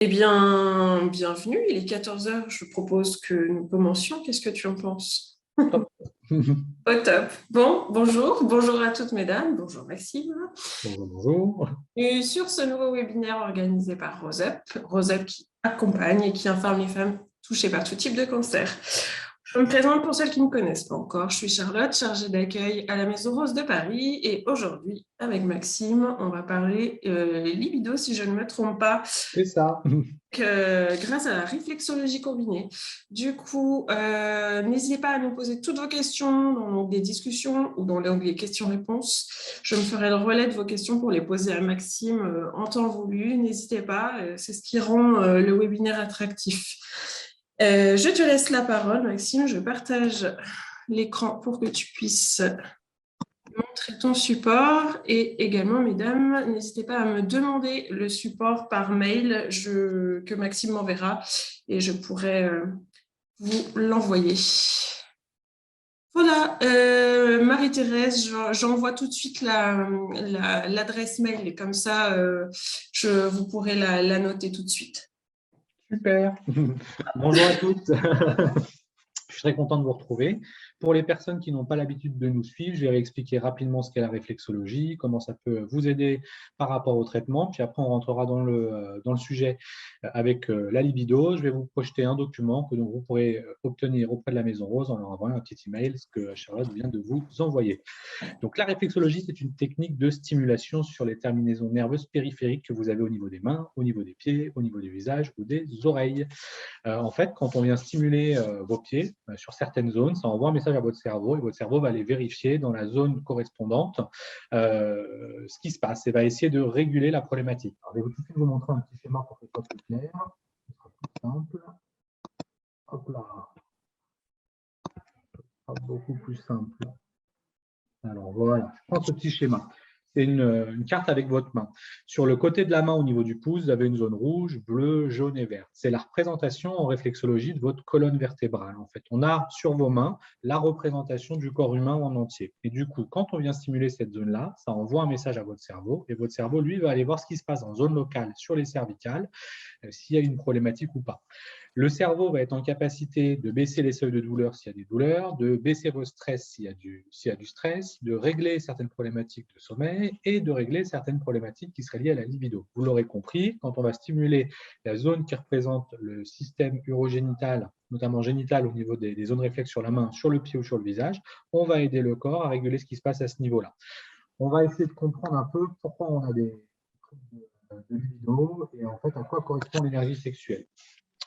Eh bien, bienvenue. Il est 14 heures. Je propose que nous commencions. Qu'est-ce que tu en penses? Top. Au top. Bon, bonjour. Bonjour à toutes mesdames. Bonjour Maxime. Bonjour, bonjour. Et sur ce nouveau webinaire organisé par Roseup qui accompagne et qui informe les femmes touchées par tout type de cancer. Je me présente pour celles qui ne me connaissent pas encore. Je suis Charlotte, chargée d'accueil à la Maison Rose de Paris. Et aujourd'hui, avec Maxime, on va parler libido, si je ne me trompe pas. C'est ça. Grâce à la réflexologie combinée. Du coup, n'hésitez pas à nous poser toutes vos questions dans des discussions ou dans les questions-réponses. Je me ferai le relais de vos questions pour les poser à Maxime en temps voulu. N'hésitez pas, c'est ce qui rend le webinaire attractif. Je te laisse la parole, Maxime. Je partage l'écran pour que tu puisses montrer ton support et également, mesdames, n'hésitez pas à me demander le support par mail que Maxime m'enverra et je pourrai vous l'envoyer. Voilà, Marie-Thérèse, j'envoie tout de suite l'adresse mail et comme ça, vous pourrez la noter tout de suite. Super. Bonjour à toutes. Je suis très content de vous retrouver. Pour les personnes qui n'ont pas l'habitude de nous suivre, je vais réexpliquer rapidement ce qu'est la réflexologie, comment ça peut vous aider par rapport au traitement. Puis après, on rentrera dans le sujet avec la libido. Je vais vous projeter un document que vous pourrez obtenir auprès de la Maison Rose en leur envoyant un petit email, ce que Charlotte vient de vous envoyer. Donc, la réflexologie, c'est une technique de stimulation sur les terminaisons nerveuses périphériques que vous avez au niveau des mains, au niveau des pieds, au niveau du visage ou des oreilles. En fait, quand on vient stimuler vos pieds sur certaines zones, ça envoie un message à votre cerveau et votre cerveau va aller vérifier dans la zone correspondante ce qui se passe et va essayer de réguler la problématique. Alors, je vais tout de suite vous montrer un petit schéma pour que ce soit plus clair. Ce sera plus simple. Hop là. Beaucoup plus simple. Alors voilà, je prends ce petit schéma. C'est une carte avec votre main. Sur le côté de la main, au niveau du pouce, vous avez une zone rouge, bleue, jaune et verte. C'est la représentation en réflexologie de votre colonne vertébrale. En fait, on a sur vos mains la représentation du corps humain en entier. Et du coup, quand on vient stimuler cette zone-là, ça envoie un message à votre cerveau. Et votre cerveau, lui, va aller voir ce qui se passe en zone locale sur les cervicales, s'il y a une problématique ou pas. Le cerveau va être en capacité de baisser les seuils de douleur s'il y a des douleurs, de baisser vos stress s'il y a du stress, de régler certaines problématiques de sommeil et de régler certaines problématiques qui seraient liées à la libido. Vous l'aurez compris, quand on va stimuler la zone qui représente le système urogénital, notamment génital au niveau des zones réflexes sur la main, sur le pied ou sur le visage, on va aider le corps à réguler ce qui se passe à ce niveau-là. On va essayer de comprendre un peu pourquoi on a des trucs de libido et en fait à quoi correspond l'énergie sexuelle.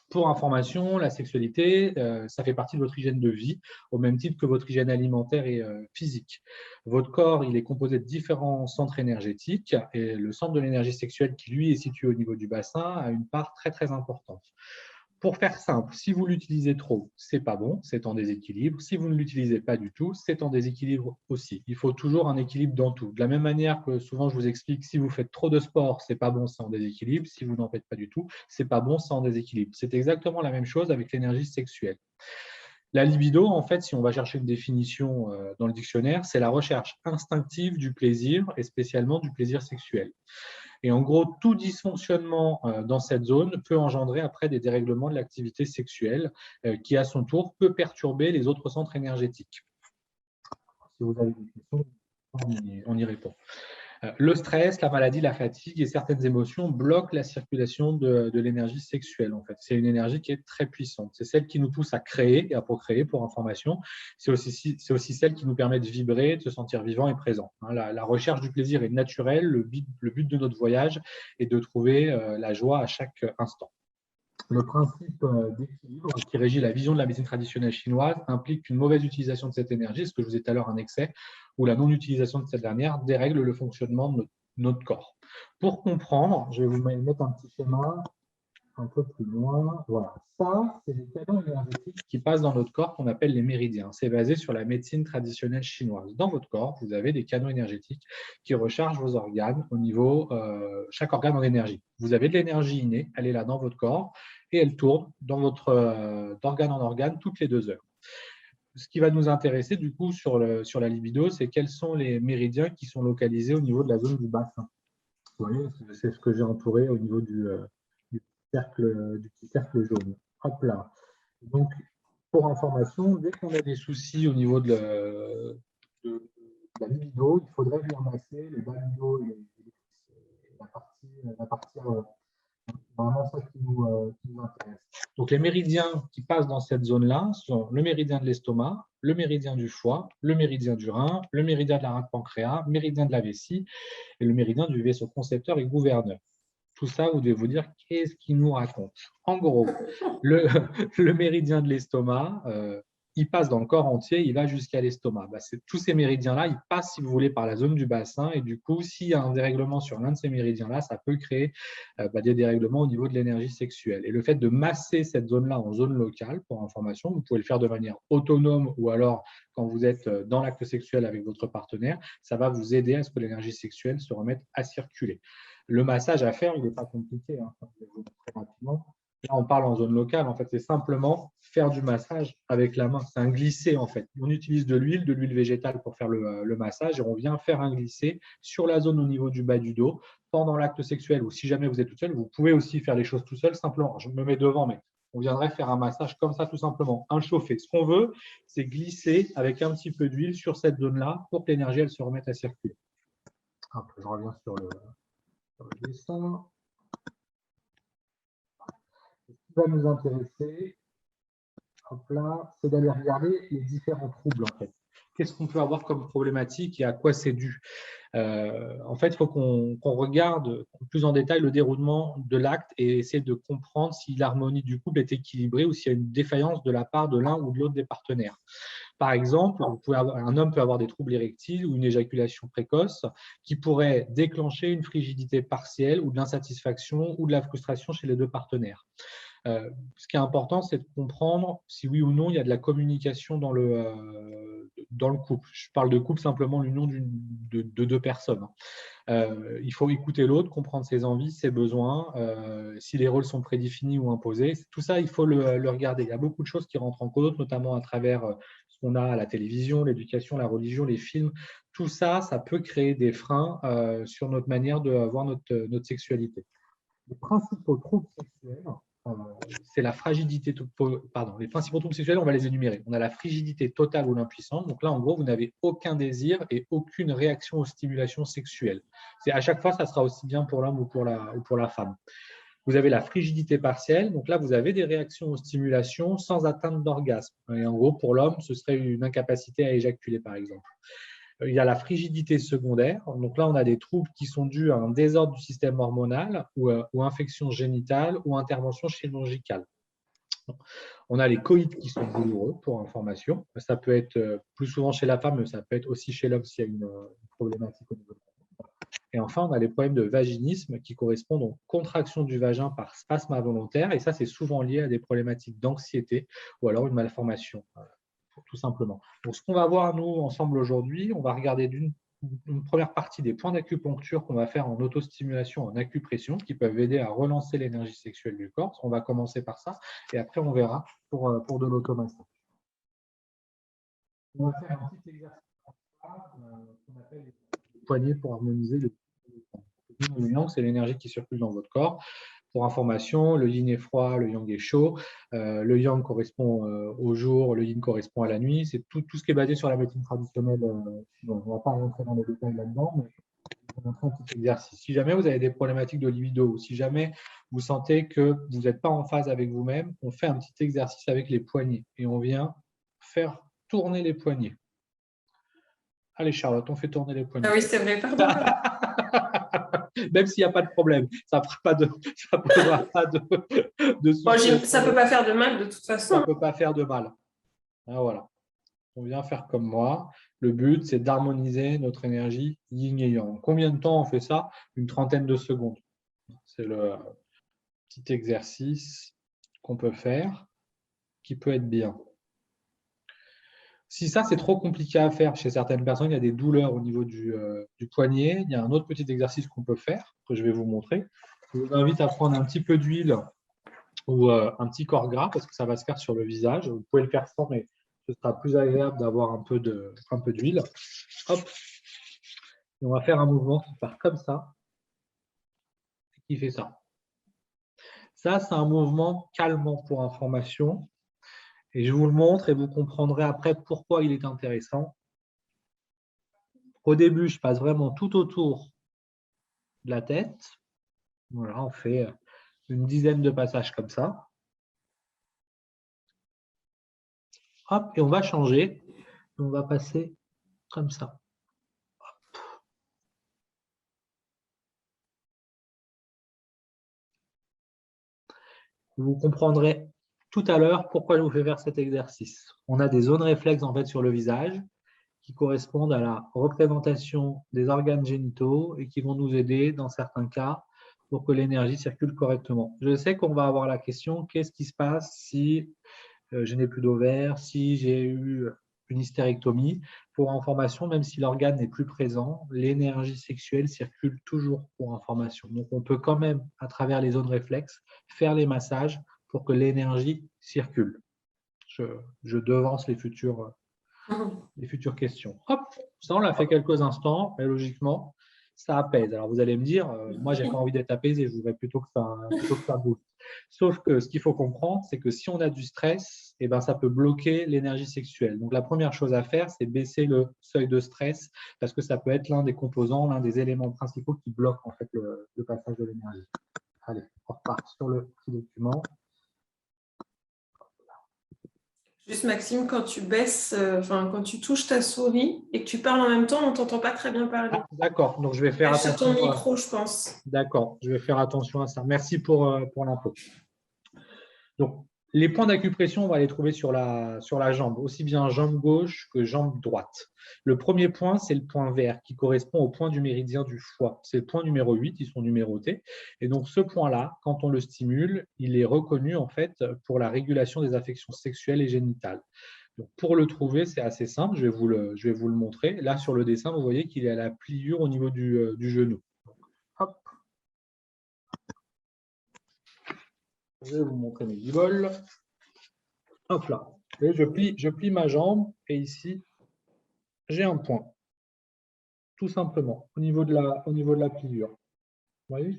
Pour information, la sexualité, ça fait partie de votre hygiène de vie, au même titre que votre hygiène alimentaire et physique. Votre corps, il est composé de différents centres énergétiques et le centre de l'énergie sexuelle qui, lui, est situé au niveau du bassin, a une part très, très importante. Pour faire simple, si vous l'utilisez trop, c'est pas bon, c'est en déséquilibre. Si vous ne l'utilisez pas du tout, c'est en déséquilibre aussi. Il faut toujours un équilibre dans tout. De la même manière que souvent je vous explique, si vous faites trop de sport, c'est pas bon, c'est en déséquilibre. Si vous n'en faites pas du tout, c'est pas bon, c'est en déséquilibre. C'est exactement la même chose avec l'énergie sexuelle. La libido, en fait, si on va chercher une définition dans le dictionnaire, c'est la recherche instinctive du plaisir et spécialement du plaisir sexuel. Et en gros, tout dysfonctionnement dans cette zone peut engendrer après des dérèglements de l'activité sexuelle qui, à son tour, peut perturber les autres centres énergétiques. Si vous avez des questions, on y répond. Le stress, la maladie, la fatigue et certaines émotions bloquent la circulation de l'énergie sexuelle. En fait, c'est une énergie qui est très puissante. C'est celle qui nous pousse à créer et à procréer, pour information. C'est aussi celle qui nous permet de vibrer, de se sentir vivant et présent. La recherche du plaisir est naturelle. Le but de notre voyage est de trouver la joie à chaque instant. Le principe d'équilibre qui régit la vision de la médecine traditionnelle chinoise implique qu'une mauvaise utilisation de cette énergie, ce que je vous ai tout à l'heure un excès, ou la non-utilisation de cette dernière dérègle le fonctionnement de notre corps. Pour comprendre, je vais vous mettre un petit schéma un peu plus loin. Voilà, ça, c'est les canaux énergétiques qui passent dans notre corps qu'on appelle les méridiens. C'est basé sur la médecine traditionnelle chinoise. Dans votre corps, vous avez des canaux énergétiques qui rechargent vos organes au niveau, chaque organe en énergie. Vous avez de l'énergie innée, elle est là dans votre corps et elle tourne d'organe en organe toutes les 2 heures. Ce qui va nous intéresser du coup sur la libido, c'est quels sont les méridiens qui sont localisés au niveau de la zone du bassin. Vous voyez, c'est ce que j'ai entouré au niveau du petit cercle jaune. Hop là. Donc, pour information, dès qu'on a des soucis au niveau de la libido, il faudrait venir masser le bas du dos et la partie vraiment ça qui nous intéresse. Donc, les méridiens qui passent dans cette zone-là sont le méridien de l'estomac, le méridien du foie, le méridien du rein, le méridien de la pancréas, le méridien de la vessie et le méridien du vaisseau concepteur et gouverneur. Tout ça, vous devez vous dire qu'est-ce qu'il nous raconte. En gros, le méridien de l'estomac, il passe dans le corps entier, il va jusqu'à l'estomac. Tous ces méridiens-là, ils passent, si vous voulez, par la zone du bassin. Et du coup, s'il y a un dérèglement sur l'un de ces méridiens-là, ça peut créer des dérèglements au niveau de l'énergie sexuelle. Et le fait de masser cette zone-là en zone locale, pour information, vous pouvez le faire de manière autonome ou alors quand vous êtes dans l'acte sexuel avec votre partenaire, ça va vous aider à ce que l'énergie sexuelle se remette à circuler. Le massage à faire, il n'est pas compliqué, hein, je vais vous montrer rapidement. Là, on parle en zone locale, en fait, c'est simplement faire du massage avec la main. C'est un glissé, en fait. On utilise de l'huile végétale pour faire le massage et on vient faire un glissé sur la zone au niveau du bas du dos pendant l'acte sexuel ou si jamais vous êtes tout seul, vous pouvez aussi faire les choses tout seul, simplement. Je me mets devant, mais on viendrait faire un massage comme ça, tout simplement, un chauffé. Ce qu'on veut, c'est glisser avec un petit peu d'huile sur cette zone-là pour que l'énergie elle se remette à circuler. Je reviens sur le dessin. Ce qui va nous intéresser, c'est d'aller regarder les différents troubles en fait. Qu'est-ce qu'on peut avoir comme problématique et à quoi c'est dû? En fait, il faut qu'on regarde plus en détail le déroulement de l'acte et essayer de comprendre si l'harmonie du couple est équilibrée ou s'il y a une défaillance de la part de l'un ou de l'autre des partenaires. Par exemple, un homme peut avoir des troubles érectiles ou une éjaculation précoce qui pourrait déclencher une frigidité partielle ou de l'insatisfaction ou de la frustration chez les deux partenaires. Ce qui est important, c'est de comprendre si oui ou non il y a de la communication dans le couple. Je parle de couple simplement l'union de deux personnes. Il faut écouter l'autre, comprendre ses envies, ses besoins, si les rôles sont prédéfinis ou imposés. Tout ça, il faut le regarder. Il y a beaucoup de choses qui rentrent en compte, notamment à travers ce qu'on a à la télévision, l'éducation, la religion, les films. Tout ça, ça peut créer des freins sur notre manière de voir notre sexualité. Les principaux troubles sexuels, c'est la fragilité. Les principaux troubles sexuels, on va les énumérer. On a la frigidité totale ou l'impuissance. Donc là, en gros, vous n'avez aucun désir et aucune réaction aux stimulations sexuelles. À chaque fois, ça sera aussi bien pour l'homme ou pour la femme. Vous avez la frigidité partielle. Donc là, vous avez des réactions aux stimulations sans atteinte d'orgasme. Et en gros, pour l'homme, ce serait une incapacité à éjaculer, par exemple. Il y a la frigidité secondaire. Donc là, on a des troubles qui sont dus à un désordre du système hormonal ou infection génitale ou intervention chirurgicale. On a les coïts qui sont douloureux, pour information. Ça peut être plus souvent chez la femme, mais ça peut être aussi chez l'homme s'il y a une problématique au niveau de la. Et enfin, on a les problèmes de vaginisme qui correspondent aux contractions du vagin par spasme involontaire. Et ça, c'est souvent lié à des problématiques d'anxiété ou alors une malformation. Tout simplement. Donc, ce qu'on va voir, nous, ensemble aujourd'hui, on va regarder une première partie des points d'acupuncture qu'on va faire en autostimulation, en acupression, qui peuvent aider à relancer l'énergie sexuelle du corps. On va commencer par ça, et après, on verra pour de l'automassage. On va faire un petit exercice qu'on appelle les poignets pour harmoniser le yang, c'est l'énergie qui circule dans votre corps. Pour information, le yin est froid, le yang est chaud. Le yang correspond au jour, le yin correspond à la nuit. C'est tout ce qui est basé sur la médecine traditionnelle. On ne va pas rentrer dans les détails là-dedans, mais je vais vous montrer un petit exercice. Si jamais vous avez des problématiques de libido ou si jamais vous sentez que vous n'êtes pas en phase avec vous-même, on fait un petit exercice avec les poignets et on vient faire tourner les poignets. Allez Charlotte, on fait tourner les poignets. Ah oui, c'est vrai, pardon. Même s'il n'y a pas de problème, ça ne posera pas de soucis. Ça ne peut pas faire de mal de toute façon. Ça ne peut pas faire de mal. Ah, voilà. On vient faire comme moi. Le but, c'est d'harmoniser notre énergie yin et yang. Combien de temps on fait ça? Une trentaine de secondes. C'est le petit exercice qu'on peut faire, qui peut être bien. Si ça, c'est trop compliqué à faire chez certaines personnes, il y a des douleurs au niveau du poignet, il y a un autre petit exercice qu'on peut faire, que je vais vous montrer. Je vous invite à prendre un petit peu d'huile ou un petit corps gras, parce que ça va se faire sur le visage. Vous pouvez le faire sans, mais ce sera plus agréable d'avoir un peu d'huile. Hop. Et on va faire un mouvement qui part comme ça, et qui fait ça. Ça, c'est un mouvement calmant pour information. Et je vous le montre et vous comprendrez après pourquoi il est intéressant. Au début, je passe vraiment tout autour de la tête. Voilà, on fait une dizaine de passages comme ça. Hop, et on va changer. On va passer comme ça. Vous comprendrez tout à l'heure pourquoi je vous fais faire cet exercice. On a des zones réflexes en fait sur le visage qui correspondent à la représentation des organes génitaux et qui vont nous aider dans certains cas pour que l'énergie circule correctement. Je sais qu'on va avoir la question, qu'est-ce qui se passe si je n'ai plus d'ovaires, si j'ai eu une hystérectomie? Pour information, même si l'organe n'est plus présent, l'énergie sexuelle circule toujours pour information. Donc, on peut quand même, à travers les zones réflexes, faire les massages pour que l'énergie circule. Je devance les futures questions. Hop, ça, on l'a fait quelques instants, mais logiquement, ça apaise. Alors, vous allez me dire, moi, je n'ai pas envie d'être apaisé, je voudrais plutôt que ça bouge. Sauf que ce qu'il faut comprendre, c'est que si on a du stress, eh ben, ça peut bloquer l'énergie sexuelle. Donc, la première chose à faire, c'est baisser le seuil de stress, parce que ça peut être l'un des composants, l'un des éléments principaux qui bloquent en fait, le passage de l'énergie. Allez, on repart sur le petit document. Juste Maxime, quand tu baisses, quand tu touches ta souris et que tu parles en même temps, on ne t'entend pas très bien parler. Ah, d'accord, donc je vais faire Sur attention. ton micro, je pense. D'accord, je vais faire attention à ça. Merci pour l'info. Donc, les points d'acupression, on va les trouver sur la jambe, aussi bien jambe gauche que jambe droite. Le premier point, c'est le point vert qui correspond au point du méridien du foie. C'est le point numéro 8, ils sont numérotés. Et donc, ce point-là, quand on le stimule, il est reconnu en fait pour la régulation des affections sexuelles et génitales. Donc, pour le trouver, c'est assez simple, je vais vous le montrer. Là, sur le dessin, vous voyez qu'il est à la pliure au niveau du genou. Donc, hop. Je vais vous montrer mes guiboles. Hop là. Et je plie ma jambe et ici, j'ai un point. Tout simplement, au niveau de la pliure. Vous voyez,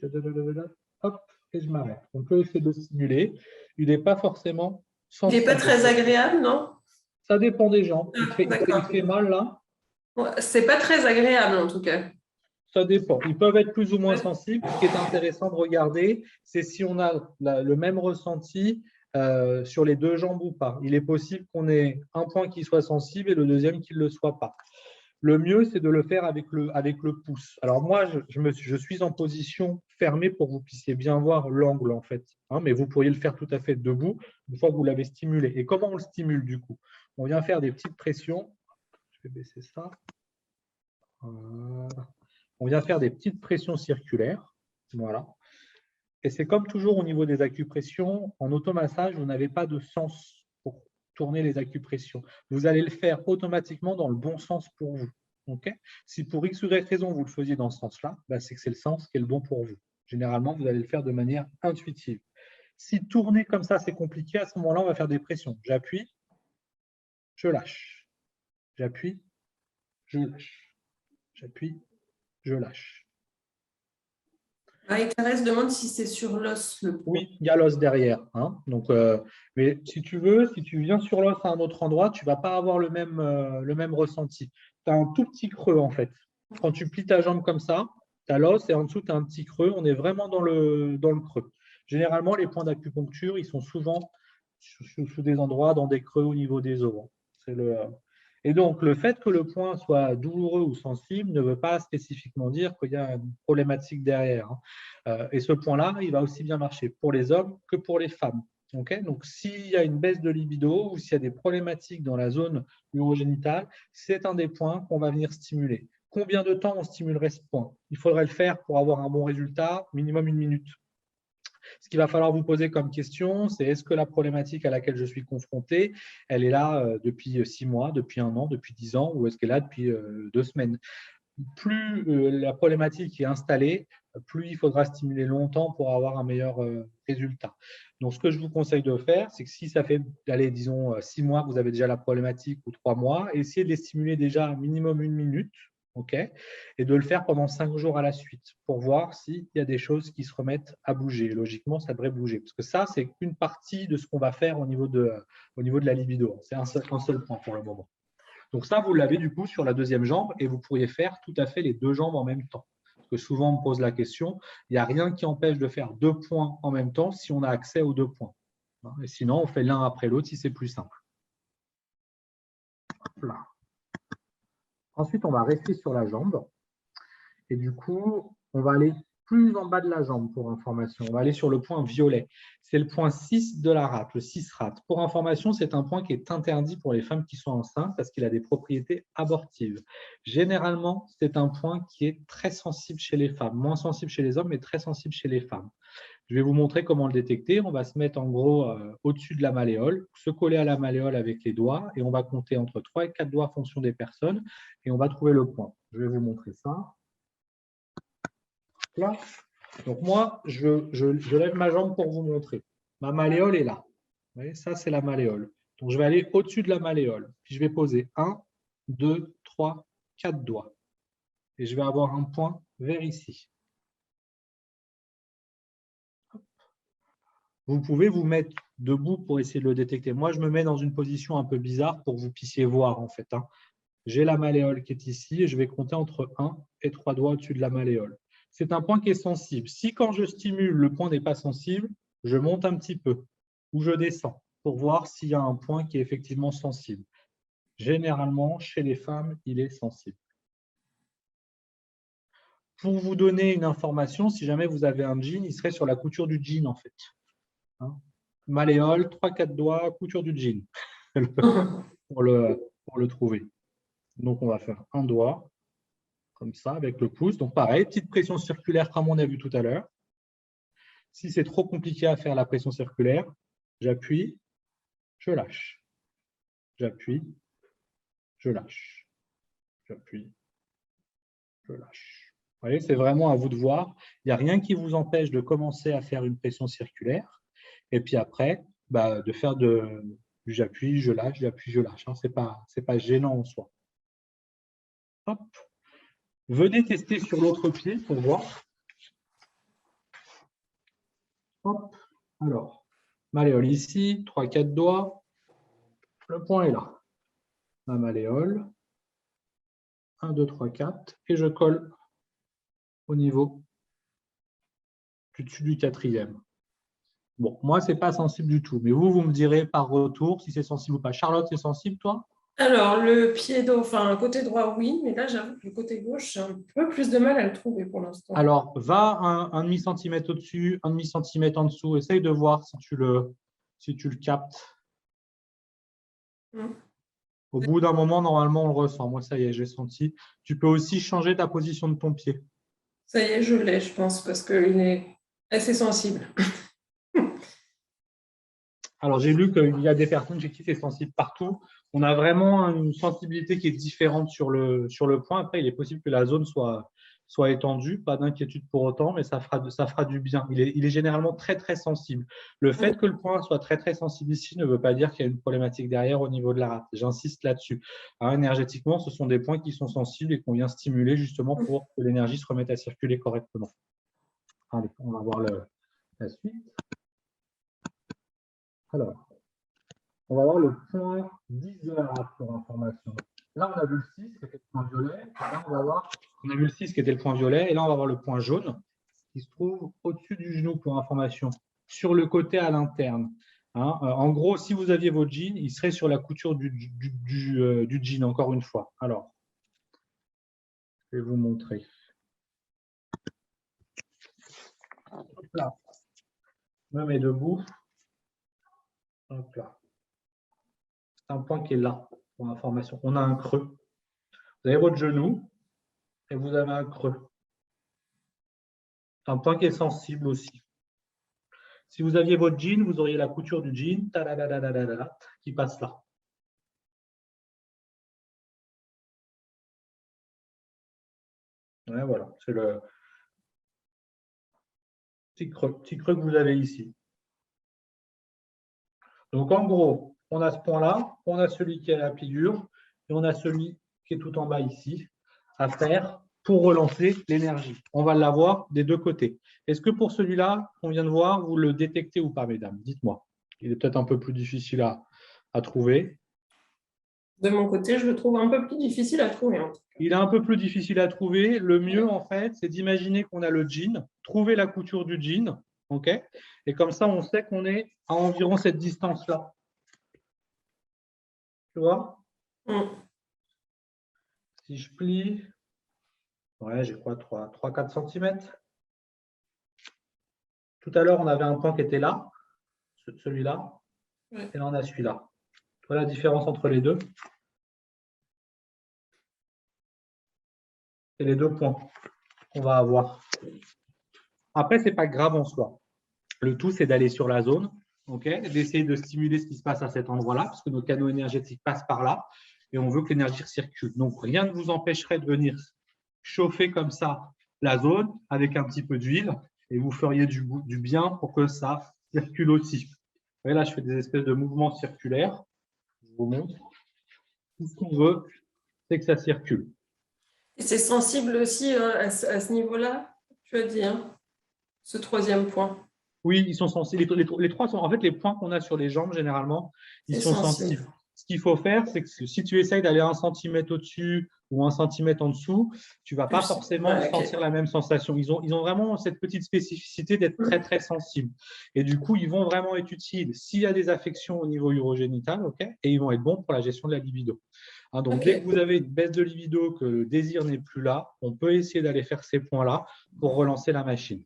hop, et je m'arrête. On peut essayer de stimuler. Il n'est pas forcément Il n'est pas très agréable, non? Ça dépend des gens. Il fait mal là? C'est pas très agréable en tout cas. Ça dépend. Ils peuvent être plus ou moins sensibles. Ce qui est intéressant de regarder, c'est si on a le même ressenti sur les deux jambes ou pas. Il est possible qu'on ait un point qui soit sensible et le deuxième qui ne le soit pas. Le mieux, c'est de le faire avec le pouce. Alors moi, je suis en position fermée pour que vous puissiez bien voir l'angle en fait. Hein, mais vous pourriez le faire tout à fait debout une fois que vous l'avez stimulé. Et comment on le stimule du coup? On vient faire des petites pressions. Je vais baisser ça. Voilà. On vient faire des petites pressions circulaires. Voilà. Et c'est comme toujours au niveau des acupressions, en automassage, vous n'avez pas de sens pour tourner les acupressions. Vous allez le faire automatiquement dans le bon sens pour vous. Okay? Si pour X ou Y raison, vous le faisiez dans ce sens-là, bah, c'est que c'est le sens qui est le bon pour vous. Généralement, vous allez le faire de manière intuitive. Si tourner comme ça, c'est compliqué, à ce moment-là, on va faire des pressions. J'appuie, je lâche. J'appuie, je lâche. J'appuie, je lâche. Et Thérèse demande si c'est sur l'os le point. Oui, il y a l'os derrière. Hein. Donc, mais si tu veux, si tu viens sur l'os à un autre endroit, tu ne vas pas avoir le même ressenti. Tu as un tout petit creux en fait. Quand tu plies ta jambe comme ça, tu as l'os et en dessous, tu as un petit creux. On est vraiment dans le creux. Généralement, les points d'acupuncture, ils sont souvent sous des endroits, dans des creux au niveau des os. C'est Et donc, le fait que le point soit douloureux ou sensible ne veut pas spécifiquement dire qu'il y a une problématique derrière. Et ce point-là, il va aussi bien marcher pour les hommes que pour les femmes. Okay, donc, s'il y a une baisse de libido ou s'il y a des problématiques dans la zone urogénitale, c'est un des points qu'on va venir stimuler. Combien de temps on stimulerait ce point? Il faudrait le faire pour avoir un bon résultat, minimum 1 minute. Ce qu'il va falloir vous poser comme question, c'est est-ce que la problématique à laquelle je suis confronté, elle est là depuis 6 mois, depuis 1 an, depuis 10 ans, ou est-ce qu'elle est là depuis 2 semaines? Plus la problématique est installée, plus il faudra stimuler longtemps pour avoir un meilleur résultat. Donc, ce que je vous conseille de faire, c'est que si ça fait, allez, disons, 6 mois que vous avez déjà la problématique ou 3 mois, essayez de les stimuler déjà un minimum 1 minute. Okay, et de le faire pendant 5 jours à la suite pour voir s'il y a des choses qui se remettent à bouger. Logiquement, ça devrait bouger. Parce que ça, c'est qu'une partie de ce qu'on va faire au niveau de la libido. C'est un seul point pour le moment. Donc ça, vous l'avez du coup sur la deuxième jambe et vous pourriez faire tout à fait les 2 jambes en même temps. Parce que souvent, on me pose la question, il n'y a rien qui empêche de faire 2 points en même temps si on a accès aux 2 points. Et sinon, on fait l'un après l'autre si c'est plus simple. Là. Ensuite, on va rester sur la jambe. Et du coup, on va aller plus en bas de la jambe pour information. On va aller sur le point violet. C'est le point 6 de la rate, le 6 rate. Pour information, c'est un point qui est interdit pour les femmes qui sont enceintes parce qu'il a des propriétés abortives. Généralement, c'est un point qui est très sensible chez les femmes, moins sensible chez les hommes, mais très sensible chez les femmes. Je vais vous montrer comment le détecter. On va se mettre en gros au-dessus de la malléole, se coller à la malléole avec les doigts et on va compter entre 3 et 4 doigts en fonction des personnes et on va trouver le point. Je vais vous montrer ça. Là. Donc moi, je lève ma jambe pour vous montrer. Ma malléole est là. Vous voyez, ça, c'est la malléole. Donc je vais aller au-dessus de la malléole. Puis je vais poser 1, 2, 3, 4 doigts. Et je vais avoir un point vers ici. Vous pouvez vous mettre debout pour essayer de le détecter. Moi, je me mets dans une position un peu bizarre pour que vous puissiez voir en fait. J'ai la malléole qui est ici et je vais compter entre 1 et 3 doigts au-dessus de la malléole. C'est un point qui est sensible. Si quand je stimule, le point n'est pas sensible, je monte un petit peu ou je descends pour voir s'il y a un point qui est effectivement sensible. Généralement, chez les femmes, il est sensible. Pour vous donner une information, si jamais vous avez un jean, il serait sur la couture du jean en fait. Malléole, 3-4 doigts, couture du jean pour le trouver. Donc, on va faire un doigt comme ça, avec le pouce. Donc, pareil, petite pression circulaire comme on a vu tout à l'heure. Si c'est trop compliqué à faire la pression circulaire, j'appuie, je lâche. J'appuie, je lâche. J'appuie, je lâche. Vous voyez, c'est vraiment à vous de voir. Il n'y a rien qui vous empêche de commencer à faire une pression circulaire. Et puis après, de faire du j'appuie, je lâche, j'appuie, je lâche. Ce n'est pas gênant en soi. Hop. Venez tester sur l'autre pied pour voir. Hop. Alors, malléole ici, 3-4 doigts. Le point est là. Ma malléole. 1, 2, 3, 4. Et je colle au niveau du dessus du 4e. Bon, moi, ce n'est pas sensible du tout. Mais vous me direz par retour si c'est sensible ou pas. Charlotte, c'est sensible, toi? Alors, le pied droit, enfin, côté droit, oui, mais là, j'avoue que le côté gauche, j'ai un peu plus de mal à le trouver pour l'instant. Alors, va un demi-centimètre au-dessus, un demi-centimètre en dessous. Essaye de voir si tu le captes. Au bout d'un moment, normalement, on le ressent. Moi, ça y est, j'ai senti. Tu peux aussi changer ta position de ton pied. Ça y est, je l'ai, je pense, parce qu'il est assez sensible. Alors, j'ai lu qu'il y a des personnes chez qui c'est sensible partout. On a vraiment une sensibilité qui est différente sur le point. Après, il est possible que la zone soit étendue. Pas d'inquiétude pour autant, mais ça fera du bien. Il est généralement très, très sensible. Le fait que le point soit très, très sensible ici ne veut pas dire qu'il y a une problématique derrière au niveau de la rate. J'insiste là-dessus. Énergétiquement, ce sont des points qui sont sensibles et qu'on vient stimuler justement pour que l'énergie se remette à circuler correctement. Allez, on va voir la suite. Alors, on va voir le point 10 de la rate pour information. Là, on a vu le 6 qui était le point violet. Et là, on a vu le 6 qui était le point violet. Et là, on va voir le point jaune qui se trouve au-dessus du genou pour information, sur le côté à l'interne. En gros, si vous aviez votre jean, il serait sur la couture du jean, encore une fois. Alors, je vais vous montrer. Hop là. Je me mets debout. Hop là. C'est un point qui est là pour information. On a un creux. Vous avez votre genou et vous avez un creux. C'est un point qui est sensible aussi. Si vous aviez votre jean, vous auriez la couture du jean qui passe là. Ouais, voilà, c'est le petit creux que vous avez ici. Donc en gros, on a ce point-là, on a celui qui est à la figure et on a celui qui est tout en bas ici. à faire pour relancer l'énergie. On va l'avoir des deux côtés. Est-ce que pour celui-là qu'on vient de voir, vous le détectez ou pas, mesdames? Dites-moi. Il est peut-être un peu plus difficile à trouver. De mon côté, je le trouve un peu plus difficile à trouver. Il est un peu plus difficile à trouver. Le mieux, en fait, c'est d'imaginer qu'on a le jean, trouver la couture du jean, ok? Et comme ça, on sait qu'on est à environ cette distance-là. Tu vois? Si je plie, ouais, j'ai quoi, 3-4 cm. Tout à l'heure, on avait un point qui était là, celui-là, Ouais. et là, on a celui-là. Tu vois la différence entre les deux? C'est les deux points qu'on va avoir. Après, ce n'est pas grave en soi. Le tout, c'est d'aller sur la zone, okay, d'essayer de stimuler ce qui se passe à cet endroit-là, parce que nos canaux énergétiques passent par là, et on veut que l'énergie circule. Donc, rien ne vous empêcherait de venir chauffer comme ça la zone avec un petit peu d'huile, et vous feriez du bien pour que ça circule aussi. Vous voyez, là, je fais des espèces de mouvements circulaires. Je vous montre. Tout ce qu'on veut, c'est que ça circule. Et c'est sensible aussi à ce niveau-là, tu as dit, hein, ce troisième point. Oui, ils sont sensibles. Les trois sont, en fait, les points qu'on a sur les jambes, généralement, ils sont sensibles. Ce qu'il faut faire, c'est que si tu essayes d'aller 1 cm au-dessus ou 1 cm en dessous, tu ne vas pas forcément sentir la même sensation. Ils ont vraiment cette petite spécificité d'être très, très sensibles. Et du coup, ils vont vraiment être utiles s'il y a des affections au niveau urogénital, okay, et ils vont être bons pour la gestion de la libido. Hein, donc, dès que vous avez une baisse de libido, que le désir n'est plus là, on peut essayer d'aller faire ces points-là pour relancer la machine.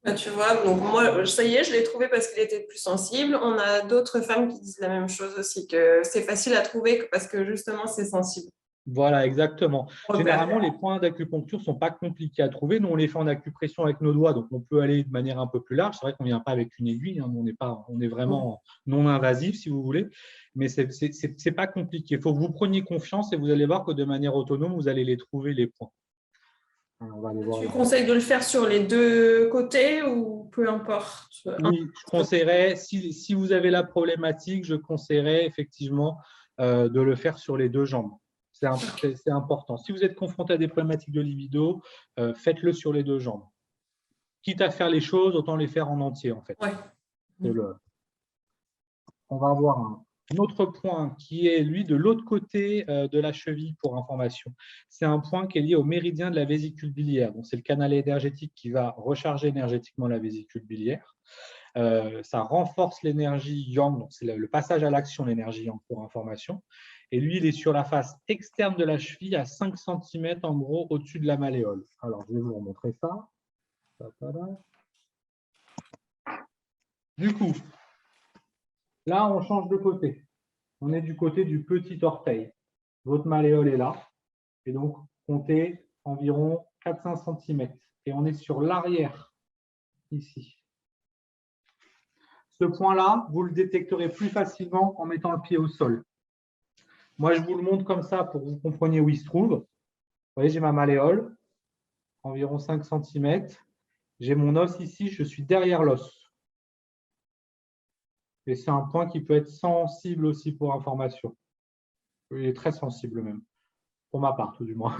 Bah, tu vois, donc moi, ça y est, je l'ai trouvé parce qu'il était plus sensible. On a d'autres femmes qui disent la même chose aussi, que c'est facile à trouver parce que justement, c'est sensible. Voilà, exactement. Généralement, les points d'acupuncture ne sont pas compliqués à trouver. Nous, on les fait en acupression avec nos doigts, donc on peut aller de manière un peu plus large. C'est vrai qu'on ne vient pas avec une aiguille, hein, on est vraiment non invasif, si vous voulez, mais ce n'est pas compliqué. Il faut que vous preniez confiance et vous allez voir que de manière autonome, vous allez les trouver, les points. On va aller voir tu conseilles de le faire sur les deux côtés ou peu importe? Oui, je conseillerais, si vous avez la problématique, je conseillerais effectivement de le faire sur les deux jambes. C'est important. Si vous êtes confronté à des problématiques de libido, faites-le sur les deux jambes. Quitte à faire les choses, autant les faire en entier, en fait. Ouais. On va avoir un autre point qui est, lui, de l'autre côté de la cheville, pour information. C'est un point qui est lié au méridien de la vésicule biliaire. C'est le canal énergétique qui va recharger énergétiquement la vésicule biliaire. Ça renforce l'énergie yang, donc c'est le passage à l'action, l'énergie yang, pour information. Et lui, il est sur la face externe de la cheville, à 5 cm en gros au-dessus de la malléole. Alors, je vais vous remontrer ça. Du coup, là, on change de côté. On est du côté du petit orteil. Votre malléole est là. Et donc, comptez environ 4-5 cm. Et on est sur l'arrière, ici. Ce point-là, vous le détecterez plus facilement en mettant le pied au sol. Moi, je vous le montre comme ça pour que vous compreniez où il se trouve. Vous voyez, j'ai ma malléole, environ 5 cm. J'ai mon os ici, je suis derrière l'os. Et c'est un point qui peut être sensible aussi pour information. Il est très sensible même, pour ma part tout du moins.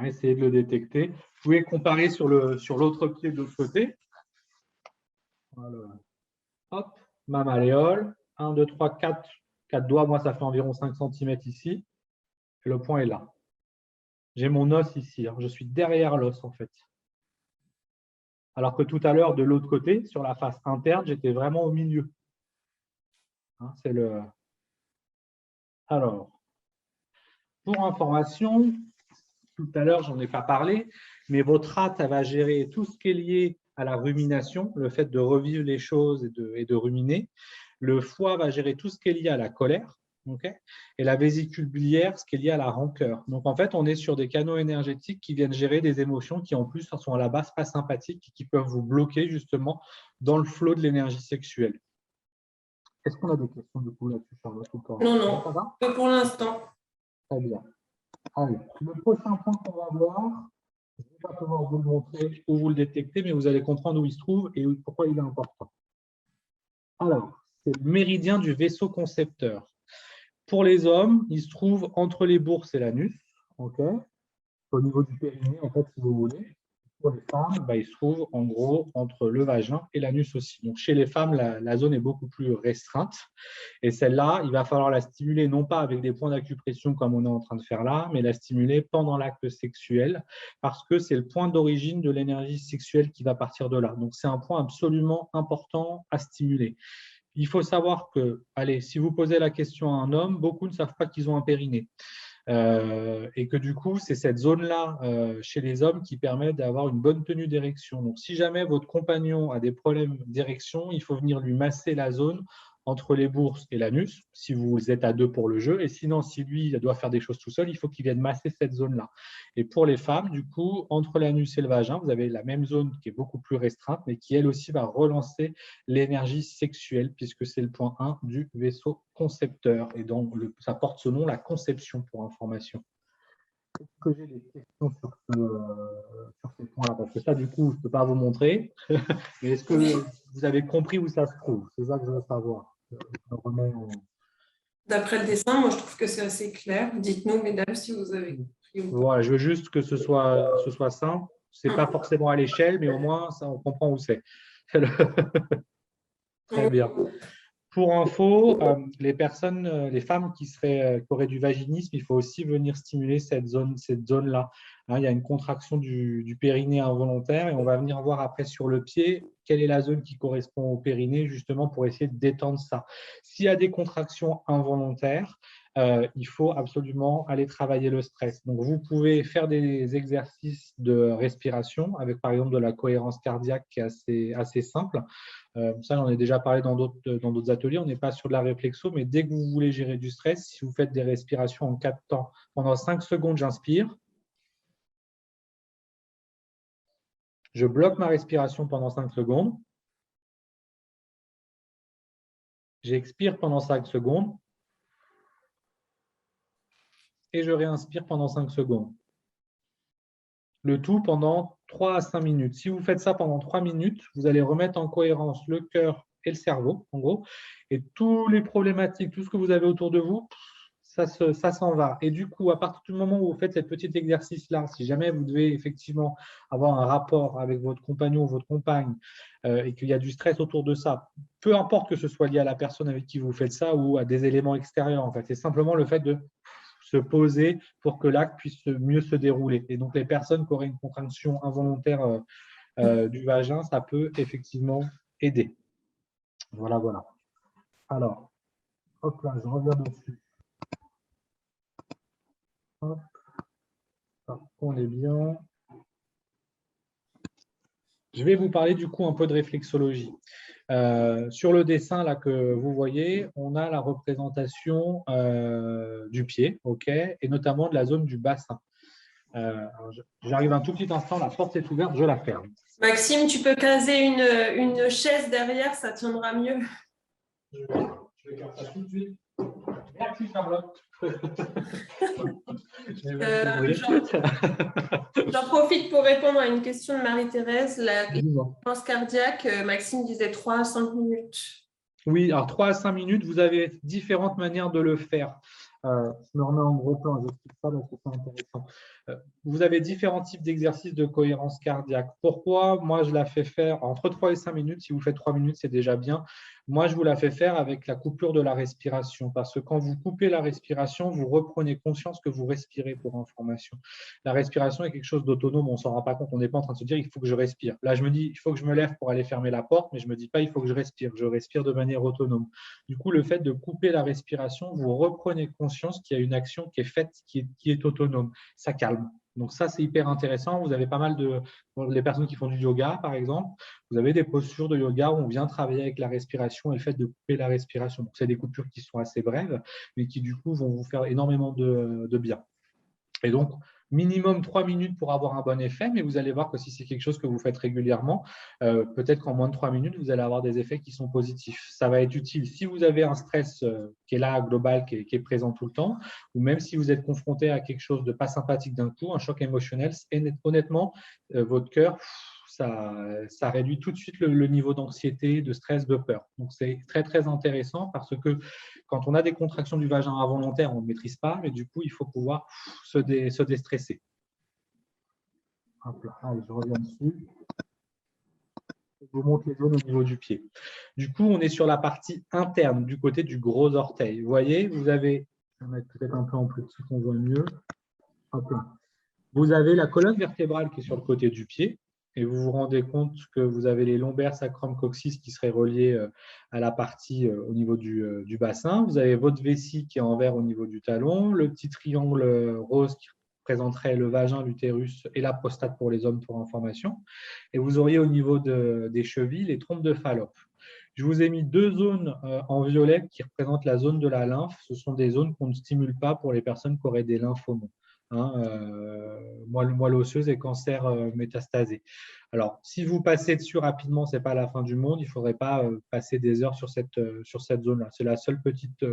Essayez de le détecter. Vous pouvez comparer sur l'autre pied de l'autre côté. Voilà. Hop, ma malléole. 1, 2, 3, 4 doigts. Moi, ça fait environ 5 cm ici. Et le point est là. J'ai mon os ici. Je suis derrière l'os, en fait. Alors que tout à l'heure, de l'autre côté, sur la face interne, j'étais vraiment au milieu. C'est le… Alors, pour information, tout à l'heure, je n'en ai pas parlé, mais votre rate, elle va gérer tout ce qui est lié à la rumination, le fait de revivre les choses et de ruminer. Le foie va gérer tout ce qui est lié à la colère. Okay, et la vésicule biliaire, ce qui est lié à la rancœur. Donc, en fait, on est sur des canaux énergétiques qui viennent gérer des émotions qui, en plus, sont à la base pas sympathiques et qui peuvent vous bloquer, justement, dans le flot de l'énergie sexuelle. Est-ce qu'on a des questions, du coup, là-dessus, Charlotte? Non, pas pour l'instant. Très bien. Allez, le prochain point qu'on va voir, je ne vais pas pouvoir vous le montrer ou vous le détecter, mais vous allez comprendre où il se trouve et pourquoi il est important. Alors, c'est le méridien du vaisseau concepteur. Pour les hommes, il se trouve entre les bourses et l'anus, okay, au niveau du périnée, en fait, si vous voulez. Pour les femmes, il se trouve en gros entre le vagin et l'anus aussi. Donc, chez les femmes, la zone est beaucoup plus restreinte. Et celle-là, il va falloir la stimuler non pas avec des points d'acupression comme on est en train de faire là, mais la stimuler pendant l'acte sexuel parce que c'est le point d'origine de l'énergie sexuelle qui va partir de là. Donc, c'est un point absolument important à stimuler. Il faut savoir que, allez, si vous posez la question à un homme, beaucoup ne savent pas qu'ils ont un périnée. Et que du coup, c'est cette zone-là chez les hommes qui permet d'avoir une bonne tenue d'érection. Donc, si jamais votre compagnon a des problèmes d'érection, il faut venir lui masser la zone entre les bourses et l'anus, si vous êtes à deux pour le jeu. Et sinon, si lui doit faire des choses tout seul, il faut qu'il vienne masser cette zone-là. Et pour les femmes, du coup, entre l'anus et le vagin, vous avez la même zone qui est beaucoup plus restreinte, mais qui, elle aussi, va relancer l'énergie sexuelle, puisque c'est le point 1 du vaisseau concepteur. Et donc, ça porte ce nom, la conception, pour information. Est-ce que j'ai des questions sur ces points-là? Parce que ça, du coup, je ne peux pas vous montrer. Mais est-ce que vous avez compris où ça se trouve? C'est ça que je veux savoir. D'après le dessin, moi, je trouve que c'est assez clair. Dites-nous, mesdames, si vous avez compris. Voilà, je veux juste que ce soit simple. Ce n'est pas forcément à l'échelle, mais au moins, ça, on comprend où c'est. Très bien. Pour info, les femmes qui auraient du vaginisme, il faut aussi venir stimuler cette zone-là. Hein, il y a une contraction du périnée involontaire et on va venir voir après sur le pied quelle est la zone qui correspond au périnée, justement pour essayer de détendre ça. S'il y a des contractions involontaires, il faut absolument aller travailler le stress. Donc, vous pouvez faire des exercices de respiration avec, par exemple, de la cohérence cardiaque qui est assez simple. Ça, j'en ai déjà parlé dans d'autres ateliers. On n'est pas sur de la réflexo, mais dès que vous voulez gérer du stress, si vous faites des respirations en 4 temps, pendant 5 secondes, j'inspire. Je bloque ma respiration pendant 5 secondes. J'expire pendant 5 secondes. Et je réinspire pendant 5 secondes. Le tout pendant 3 à 5 minutes. Si vous faites ça pendant 3 minutes, vous allez remettre en cohérence le cœur et le cerveau, en gros. Et tous les problématiques, tout ce que vous avez autour de vous, ça s'en va. Et du coup, à partir du moment où vous faites ce petit exercice-là, si jamais vous devez effectivement avoir un rapport avec votre compagnon ou votre compagne et qu'il y a du stress autour de ça, peu importe que ce soit lié à la personne avec qui vous faites ça ou à des éléments extérieurs, en fait, c'est simplement le fait de se poser pour que l'acte puisse mieux se dérouler. Et donc, les personnes qui auraient une contraction involontaire du vagin, ça peut effectivement aider. Voilà, voilà. Alors, hop là, je reviens dessus. Hop. On est bien. Je vais vous parler du coup un peu de réflexologie. Sur le dessin là que vous voyez, on a la représentation du pied, ok, et notamment de la zone du bassin. J'arrive un tout petit instant, la porte est ouverte, je la ferme. Maxime, tu peux caser une chaise derrière, ça tiendra mieux. Je vais faire ça tout de suite. Merci Charlotte. J'en profite pour répondre à une question de Marie-Thérèse. La fréquence cardiaque, Maxime disait 3 à 5 minutes. Oui, alors 3 à 5 minutes, vous avez différentes manières de le faire. Je me remets en gros plan, j'explique ça parce que c'est intéressant. Vous avez différents types d'exercices de cohérence cardiaque. Pourquoi? Moi, je la fais faire entre 3 et 5 minutes. Si vous faites 3 minutes, c'est déjà bien. Moi, je vous la fais faire avec la coupure de la respiration parce que quand vous coupez la respiration, vous reprenez conscience que vous respirez pour information. La respiration est quelque chose d'autonome, on ne s'en rend pas compte. On n'est pas en train de se dire il faut que je respire. Là, je me dis il faut que je me lève pour aller fermer la porte, mais je ne me dis pas il faut que je respire. Je respire de manière autonome. Du coup, le fait de couper la respiration, vous reprenez conscience qu'il y a une action qui est faite, qui est autonome. Ça calme. Donc ça, c'est hyper intéressant. Vous avez pas mal les personnes qui font du yoga, par exemple, vous avez des postures de yoga où on vient travailler avec la respiration et le fait de couper la respiration. Donc, c'est des coupures qui sont assez brèves, mais qui, du coup, vont vous faire énormément de bien. Et donc, minimum 3 minutes pour avoir un bon effet, mais vous allez voir que si c'est quelque chose que vous faites régulièrement, peut-être qu'en moins de 3 minutes, vous allez avoir des effets qui sont positifs. Ça va être utile si vous avez un stress qui est là, global, qui est présent tout le temps, ou même si vous êtes confronté à quelque chose de pas sympathique d'un coup, un choc émotionnel, honnêtement, votre cœur, ça réduit tout de suite le niveau d'anxiété, de stress, de peur. Donc, c'est très, très intéressant parce que quand on a des contractions du vagin involontaires, on ne maîtrise pas, mais du coup, il faut pouvoir se déstresser. Hop là. Allez, je reviens dessus. Je vous montre les zones au niveau du pied. Du coup, on est sur la partie interne, du côté du gros orteil. Vous voyez, vous avez, je vais mettre peut-être un peu en plus petit qu'on voit mieux. Hop là. Vous avez la colonne vertébrale qui est sur le côté du pied et vous vous rendez compte que vous avez les lombaires, sacrum, coccyx qui seraient reliés à la partie au niveau du bassin. Vous avez votre vessie qui est en vert au niveau du talon, le petit triangle rose qui présenterait le vagin, l'utérus et la prostate pour les hommes pour information. Et vous auriez au niveau des chevilles les trompes de Fallope. Je vous ai mis deux zones en violet qui représentent la zone de la lymphe. Ce sont des zones qu'on ne stimule pas pour les personnes qui auraient des lymphomes. Moelle osseuse et cancer métastasé. Alors, si vous passez dessus rapidement, ce n'est pas la fin du monde. Il ne faudrait pas passer des heures sur cette zone-là. C'est la seule petite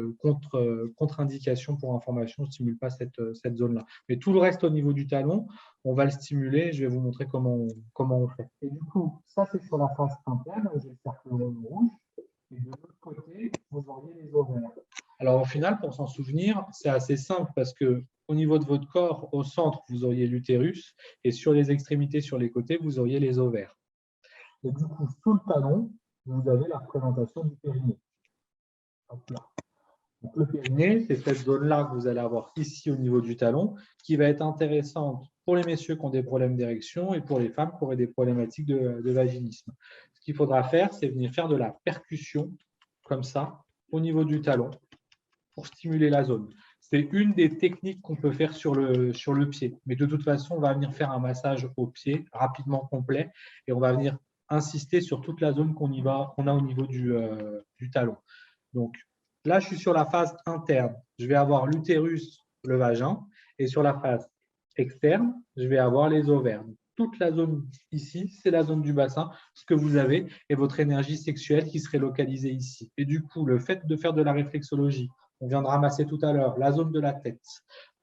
contre-indication pour information. On ne stimule pas cette zone-là. Mais tout le reste au niveau du talon, on va le stimuler. Je vais vous montrer comment on fait. Et du coup, ça, c'est sur la face interne. J'ai le cercle rouge. Et de l'autre côté, vous auriez les ovaires. Alors, au final, pour s'en souvenir, c'est assez simple parce que au niveau de votre corps, au centre, vous auriez l'utérus et sur les extrémités, sur les côtés, vous auriez les ovaires. Et du coup, sous le talon, vous avez la représentation du périnée. Hop là. Donc, le périnée, c'est cette zone-là que vous allez avoir ici au niveau du talon qui va être intéressante pour les messieurs qui ont des problèmes d'érection et pour les femmes qui auraient des problématiques de vaginisme. Ce qu'il faudra faire, c'est venir faire de la percussion comme ça au niveau du talon pour stimuler la zone. C'est une des techniques qu'on peut faire sur le pied. Mais de toute façon, on va venir faire un massage au pied rapidement complet et on va venir insister sur toute la zone qu'on a au niveau du talon. Donc là, je suis sur la phase interne. Je vais avoir l'utérus, le vagin, et sur la phase externe, je vais avoir les ovaires. Donc, toute la zone ici, c'est la zone du bassin, ce que vous avez, et votre énergie sexuelle qui serait localisée ici. Et du coup, le fait de faire de la réflexologie, on vient de ramasser tout à l'heure la zone de la tête,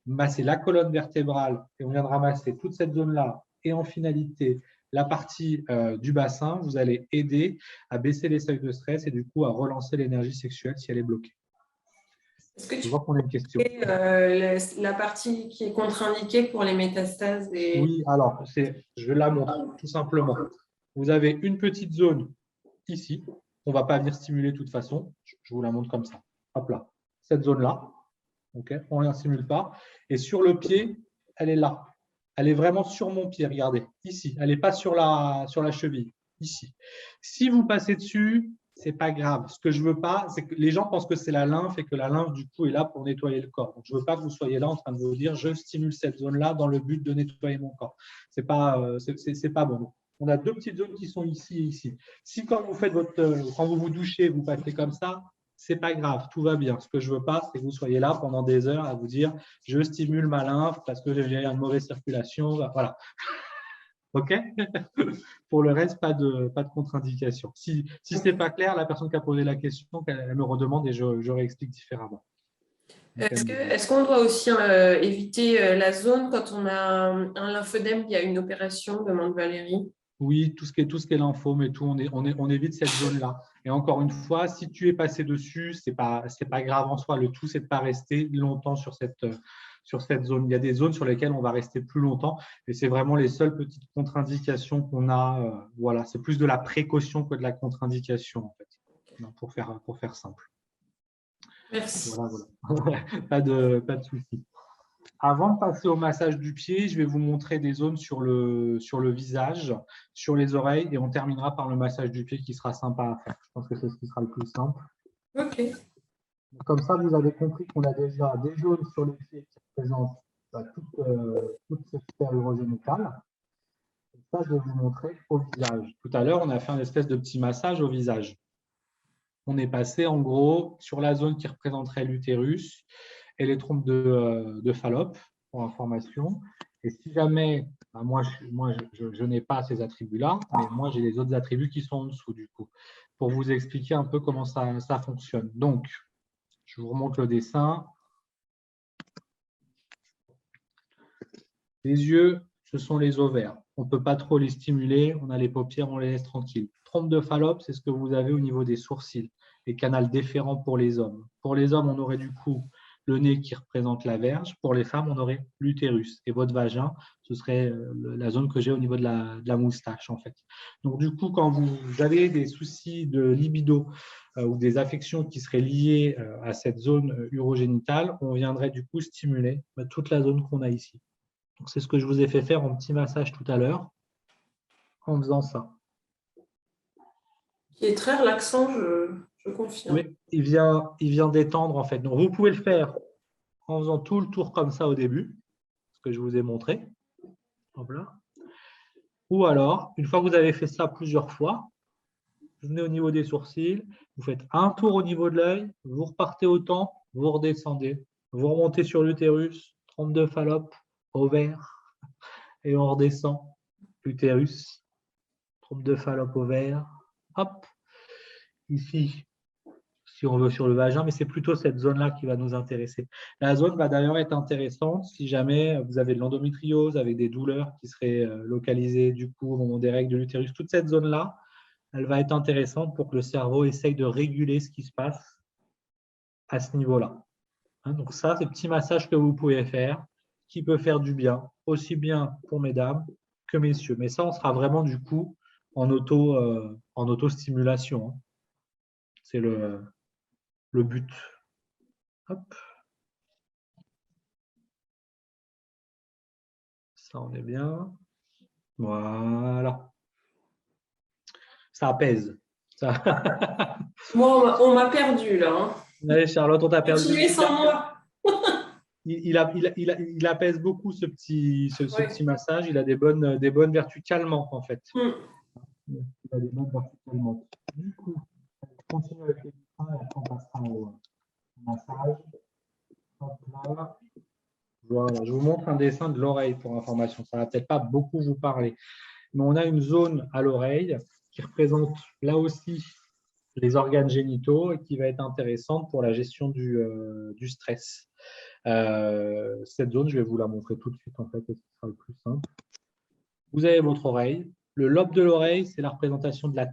masser la colonne vertébrale, et on vient de ramasser toute cette zone-là, et en finalité, la partie du bassin, vous allez aider à baisser les seuils de stress et du coup à relancer l'énergie sexuelle si elle est bloquée. Est-ce que Je tu vois qu'on a une question. la partie qui est contre-indiquée pour les métastases Oui, alors, je la montre tout simplement. Vous avez une petite zone ici. On ne va pas venir stimuler de toute façon. Je vous la montre comme ça. Hop là. Cette zone-là. Okay, on ne la stimule pas. Et sur le pied, elle est là. Elle est vraiment sur mon pied, regardez, ici. Elle n'est pas sur la cheville, ici. Si vous passez dessus, ce n'est pas grave. Ce que je ne veux pas, c'est que les gens pensent que c'est la lymphe et que la lymphe, du coup, est là pour nettoyer le corps. Donc, je ne veux pas que vous soyez là en train de vous dire « je stimule cette zone-là dans le but de nettoyer mon corps ». Ce n'est pas bon. On a deux petites zones qui sont ici et ici. Si quand vous faites quand vous douchez, vous passez comme ça, c'est pas grave, tout va bien. Ce que je veux pas, c'est que vous soyez là pendant des heures à vous dire je stimule ma lymphe parce que j'ai une mauvaise circulation. Voilà. OK. Pour le reste, pas de contre-indication. Si ce n'est pas clair, la personne qui a posé la question, elle me redemande et je réexplique différemment. Est-ce qu'on doit aussi éviter la zone quand on a un lymphodème, il y a une opération, demande Valérie? Oui, tout ce qui est lymphome et tout, on évite cette zone-là. Et encore une fois, si tu es passé dessus, c'est pas grave en soi. Le tout, c'est de ne pas rester longtemps sur cette zone. Il y a des zones sur lesquelles on va rester plus longtemps. Et c'est vraiment les seules petites contre-indications qu'on a. Voilà, c'est plus de la précaution que de la contre-indication, en fait, pour faire simple. Merci. Voilà. Pas de souci. Avant de passer au massage du pied, je vais vous montrer des zones sur le visage, sur les oreilles et on terminera par le massage du pied qui sera sympa à faire. Je pense que c'est ce qui sera le plus simple. OK. Comme ça, vous avez compris qu'on a déjà des zones sur le pied qui représentent toute cette sphère urogénitale. Et ça, je vais vous montrer au visage. Tout à l'heure, on a fait un espèce de petit massage au visage. On est passé en gros sur la zone qui représenterait l'utérus et les trompes de Fallope, pour information. Et si jamais, moi, je n'ai pas ces attributs-là, mais moi, j'ai les autres attributs qui sont en dessous, du coup, pour vous expliquer un peu comment ça fonctionne. Donc, je vous remonte le dessin. Les yeux, ce sont les ovaires. on ne peut pas trop les stimuler, on a les paupières, on les laisse tranquilles. Trompe de Fallope, c'est ce que vous avez au niveau des sourcils, les canaux déférents pour les hommes. Pour les hommes, on aurait du coup le nez qui représente la verge. Pour les femmes, on aurait l'utérus. Et votre vagin, ce serait la zone que j'ai au niveau de la moustache, en fait. Donc, du coup, quand vous avez des soucis de libido ou des affections qui seraient liées à cette zone urogénitale, on viendrait du coup stimuler toute la zone qu'on a ici. Donc, c'est ce que je vous ai fait faire en petit massage tout à l'heure, en faisant ça. Qui est très relaxant, je confirme. Oui, il vient détendre, en fait. Donc, vous pouvez le faire en faisant tout le tour comme ça au début, ce que je vous ai montré. Hop là. Ou alors, une fois que vous avez fait ça plusieurs fois, vous venez au niveau des sourcils, vous faites un tour au niveau de l'œil, vous repartez autant, vous redescendez, vous remontez sur l'utérus, trompe de Fallope, ovaire, et on redescend, l'utérus, trompe de Fallope, ovaire, hop, ici, si on veut sur le vagin, mais c'est plutôt cette zone-là qui va nous intéresser. La zone va d'ailleurs être intéressante si jamais vous avez de l'endométriose avec des douleurs qui seraient localisées du coup au moment des règles de l'utérus. Toute cette zone-là, elle va être intéressante pour que le cerveau essaye de réguler ce qui se passe à ce niveau-là. Donc ça, c'est le petit massage que vous pouvez faire, qui peut faire du bien, aussi bien pour mesdames que messieurs. Mais ça, on sera vraiment du coup en auto-stimulation. C'est le but. Hop. Ça, on est bien. Voilà. Ça apaise. Ça... Moi, on m'a perdu là. Hein. Allez, Charlotte, on t'a perdu. Continuez sans moi. Il apaise beaucoup ce petit Ouais. massage. Il a des bonnes vertus calmantes, en fait. Mm. Il a des bonnes vertus calmantes. Du coup, on continue avec les freins et après on passera au massage. Hop là. Voilà, je vous montre un dessin de l'oreille pour information. Ça ne va peut-être pas beaucoup vous parler. Mais on a une zone à l'oreille qui représente là aussi les organes génitaux et qui va être intéressante pour la gestion du stress. Cette zone, je vais vous la montrer tout de suite en fait, et ce sera le plus simple. Vous avez votre oreille. Le lobe de l'oreille, c'est la représentation de la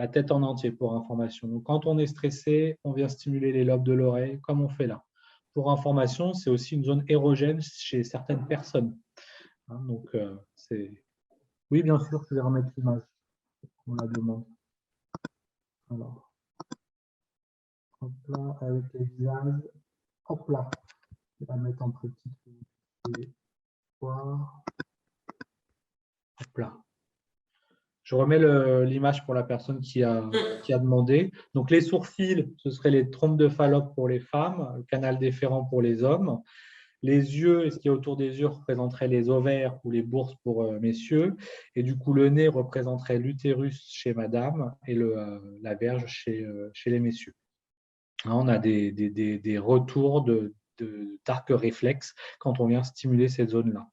tête en entier pour information. Donc, quand on est stressé, on vient stimuler les lobes de l'oreille comme on fait là. Pour information, c'est aussi une zone érogène chez certaines personnes. Donc, oui, bien sûr, je vais remettre l'image. On la demande. Alors, hop là, avec les visages. Hop là. Je vais la mettre en petit. Hop là. Je remets l'image pour la personne qui a demandé. Donc, les sourcils, ce seraient les trompes de Fallope pour les femmes, le canal déférent pour les hommes. Les yeux, et ce qui est autour des yeux, représenterait les ovaires ou les bourses pour messieurs. Et du coup, le nez représenterait l'utérus chez madame et la verge chez les messieurs. Là, on a des retours d'arc réflexe quand on vient stimuler cette zone-là.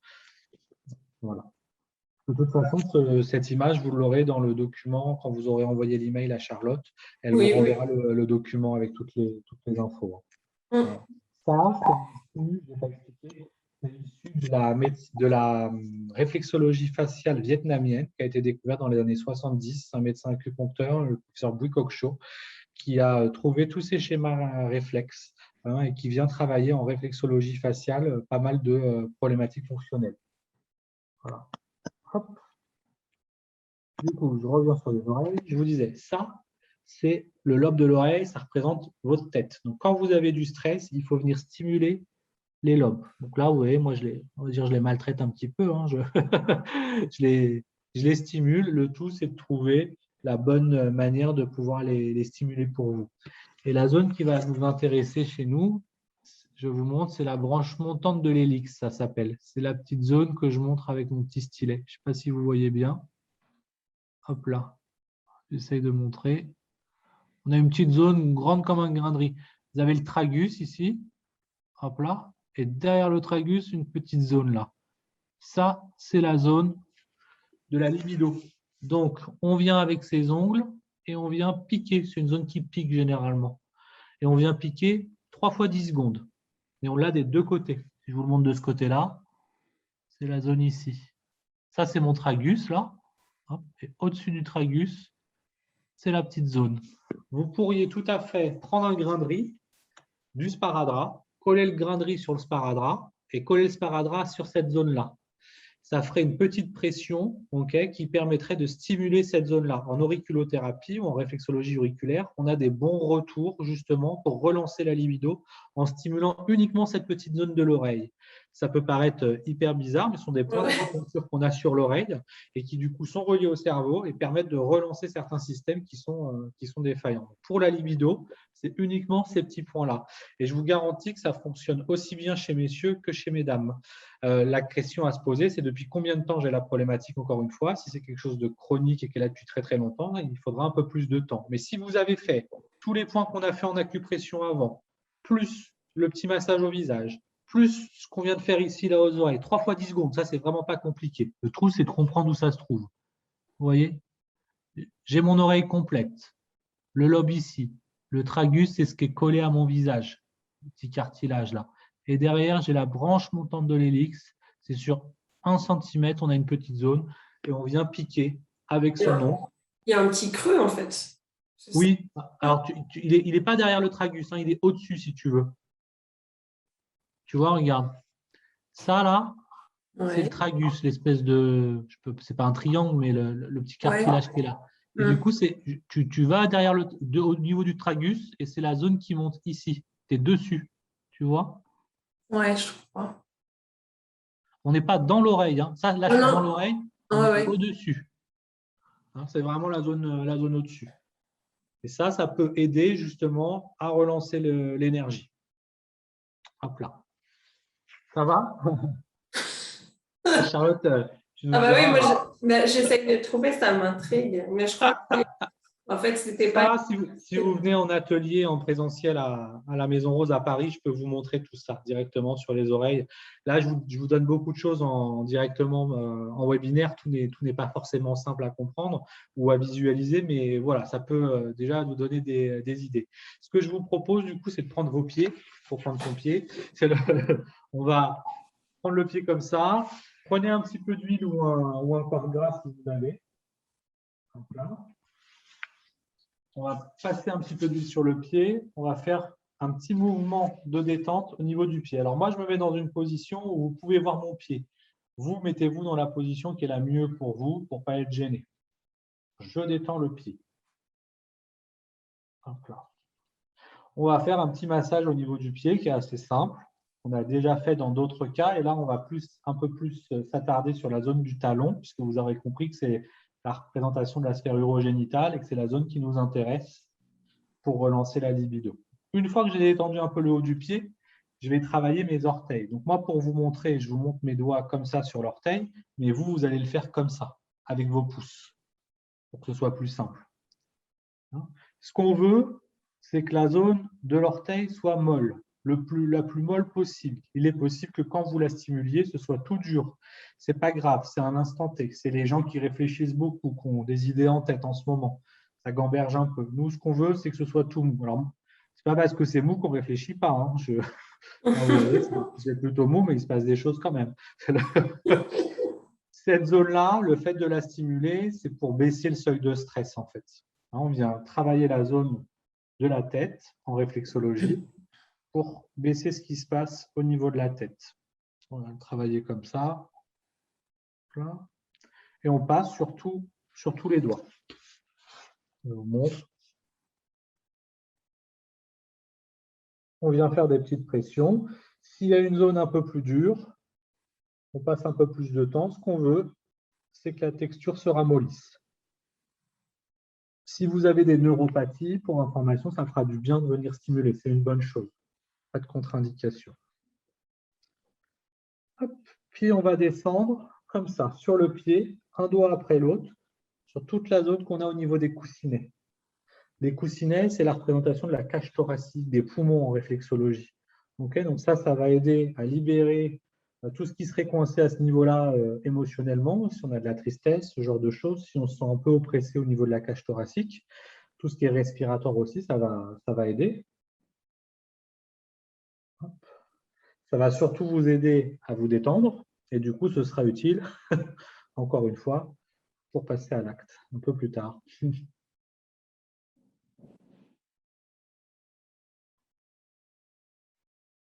Voilà. De toute façon, cette image, vous l'aurez dans le document quand vous aurez envoyé l'email à Charlotte. Elle vous renverra le document avec toutes les infos. Ça, c'est issu de la réflexologie faciale vietnamienne qui a été découverte dans les années 70. C'est un médecin acupuncteur, le professeur Bui Cok Cho, qui a trouvé tous ces schémas réflexes et qui vient travailler en réflexologie faciale pas mal de problématiques fonctionnelles. Voilà. Hop. Du coup, je reviens sur les oreilles. Je vous disais, ça, c'est le lobe de l'oreille, ça représente votre tête. Donc, quand vous avez du stress, il faut venir stimuler les lobes. Donc là, vous voyez, moi, je les maltraite un petit peu. Hein, je les stimule. Le tout, c'est de trouver la bonne manière de pouvoir les stimuler pour vous. Et la zone qui va nous intéresser chez nous, je vous montre, c'est la branche montante de l'hélix, ça s'appelle. C'est la petite zone que je montre avec mon petit stylet. Je ne sais pas si vous voyez bien. Hop là, j'essaye de montrer. On a une petite zone grande comme un grain de riz. Vous avez le tragus ici, hop là, et derrière le tragus, une petite zone là. Ça, c'est la zone de la libido. Donc, on vient avec ses ongles et on vient piquer. C'est une zone qui pique généralement. Et on vient piquer 3 fois 10 secondes. Et on l'a des deux côtés. Si je vous le montre de ce côté-là, c'est la zone ici. Ça, c'est mon tragus, là. Hop, et au-dessus du tragus, c'est la petite zone. Vous pourriez tout à fait prendre un grain de riz, du sparadrap, coller le grain de riz sur le sparadrap et coller le sparadrap sur cette zone-là. Ça ferait une petite pression qui permettrait de stimuler cette zone-là. En auriculothérapie ou en réflexologie auriculaire, on a des bons retours justement pour relancer la libido en stimulant uniquement cette petite zone de l'oreille. Ça peut paraître hyper bizarre, mais ce sont des points d'acupuncture qu'on a sur l'oreille et qui du coup sont reliés au cerveau et permettent de relancer certains systèmes qui sont défaillants. Pour la libido, c'est uniquement ces petits points-là. Et je vous garantis que ça fonctionne aussi bien chez messieurs que chez mesdames. La question à se poser, c'est depuis combien de temps j'ai la problématique, encore une fois. Si c'est quelque chose de chronique et qu'elle a depuis très très longtemps, il faudra un peu plus de temps. Mais si vous avez fait tous les points qu'on a fait en acupression avant, plus le petit massage au visage, plus ce qu'on vient de faire ici, là, aux oreilles, 3 fois 10 secondes, ça, c'est vraiment pas compliqué. Le trou, c'est de comprendre où ça se trouve. Vous voyez? J'ai mon oreille complète, le lobe ici, le tragus, c'est ce qui est collé à mon visage, le petit cartilage là. Et derrière, j'ai la branche montante de l'hélix. C'est sur 1 cm, on a une petite zone et on vient piquer avec son nom. Il y a un petit creux, en fait. Oui, alors il est pas derrière le tragus, hein, il est au-dessus si tu veux. Tu vois, regarde. Ça là, c'est le tragus, l'espèce de, c'est pas un triangle, mais le petit cartilage qui est là. Et du coup, tu vas derrière au niveau du tragus et c'est la zone qui monte ici. Tu es dessus, tu vois? Ouais, je crois. On n'est pas dans l'oreille. Hein. Ça, là, je suis dans l'oreille, on est au-dessus. Hein, c'est vraiment la zone au-dessus. Et ça peut aider justement à relancer l'énergie. Hop là. Ça va? Charlotte, tu nous Ah bah diras. oui, moi j'essaie de trouver, ça m'intrigue. Mais je crois que en fait, c'était pas. Ça, si vous venez en atelier, en présentiel à la Maison Rose à Paris, je peux vous montrer tout ça directement sur les oreilles. Là, je vous donne beaucoup de choses directement en webinaire. Tout n'est pas forcément simple à comprendre ou à visualiser, mais voilà, ça peut déjà nous donner des idées. Ce que je vous propose, du coup, c'est de prendre vos pieds. Pour prendre son pied, on va prendre le pied comme ça. Prenez un petit peu d'huile ou un corps gras si vous avez. Donc là. On va passer un petit peu d'huile sur le pied. On va faire un petit mouvement de détente au niveau du pied. Alors moi, je me mets dans une position où vous pouvez voir mon pied. Vous, mettez-vous dans la position qui est la mieux pour vous, pour ne pas être gêné. Je détends le pied. Hop là. On va faire un petit massage au niveau du pied qui est assez simple. On a déjà fait dans d'autres cas. Et là, on va un peu plus s'attarder sur la zone du talon, puisque vous aurez compris que c'est la représentation de la sphère urogénitale et que c'est la zone qui nous intéresse pour relancer la libido. Une fois que j'ai détendu un peu le haut du pied, je vais travailler mes orteils. Donc moi, pour vous montrer, je vous montre mes doigts comme ça sur l'orteil, mais vous allez le faire comme ça, avec vos pouces, pour que ce soit plus simple. Ce qu'on veut, c'est que la zone de l'orteil soit molle, la plus molle possible. Il est possible que quand vous la stimuliez, ce soit tout dur. Ce n'est pas grave, c'est un instant T. C'est les gens qui réfléchissent beaucoup, qui ont des idées en tête en ce moment. Ça gamberge un peu. Nous, ce qu'on veut, c'est que ce soit tout mou. Alors, c'est pas parce que c'est mou qu'on ne réfléchit pas. Hein. Vous voyez, c'est plutôt mou, mais il se passe des choses quand même. Cette zone-là, le fait de la stimuler, c'est pour baisser le seuil de stress, en fait. On vient travailler la zone de la tête en réflexologie pour baisser ce qui se passe au niveau de la tête. On va le travailler comme ça. Et on passe sur tous les doigts. Je vous montre. On vient faire des petites pressions. S'il y a une zone un peu plus dure, on passe un peu plus de temps. Ce qu'on veut, c'est que la texture se ramollisse. Si vous avez des neuropathies, pour information, ça fera du bien de venir stimuler. C'est une bonne chose. Pas de contre-indication. Puis on va descendre comme ça, sur le pied, un doigt après l'autre, sur toute la zone qu'on a au niveau des coussinets. Les coussinets, c'est la représentation de la cage thoracique, des poumons en réflexologie. Okay, donc ça va aider à libérer tout ce qui serait coincé à ce niveau-là émotionnellement, si on a de la tristesse, ce genre de choses, si on se sent un peu oppressé au niveau de la cage thoracique. Tout ce qui est respiratoire aussi, ça va aider. Ça va surtout vous aider à vous détendre et du coup, ce sera utile encore une fois, pour passer à l'acte un peu plus tard.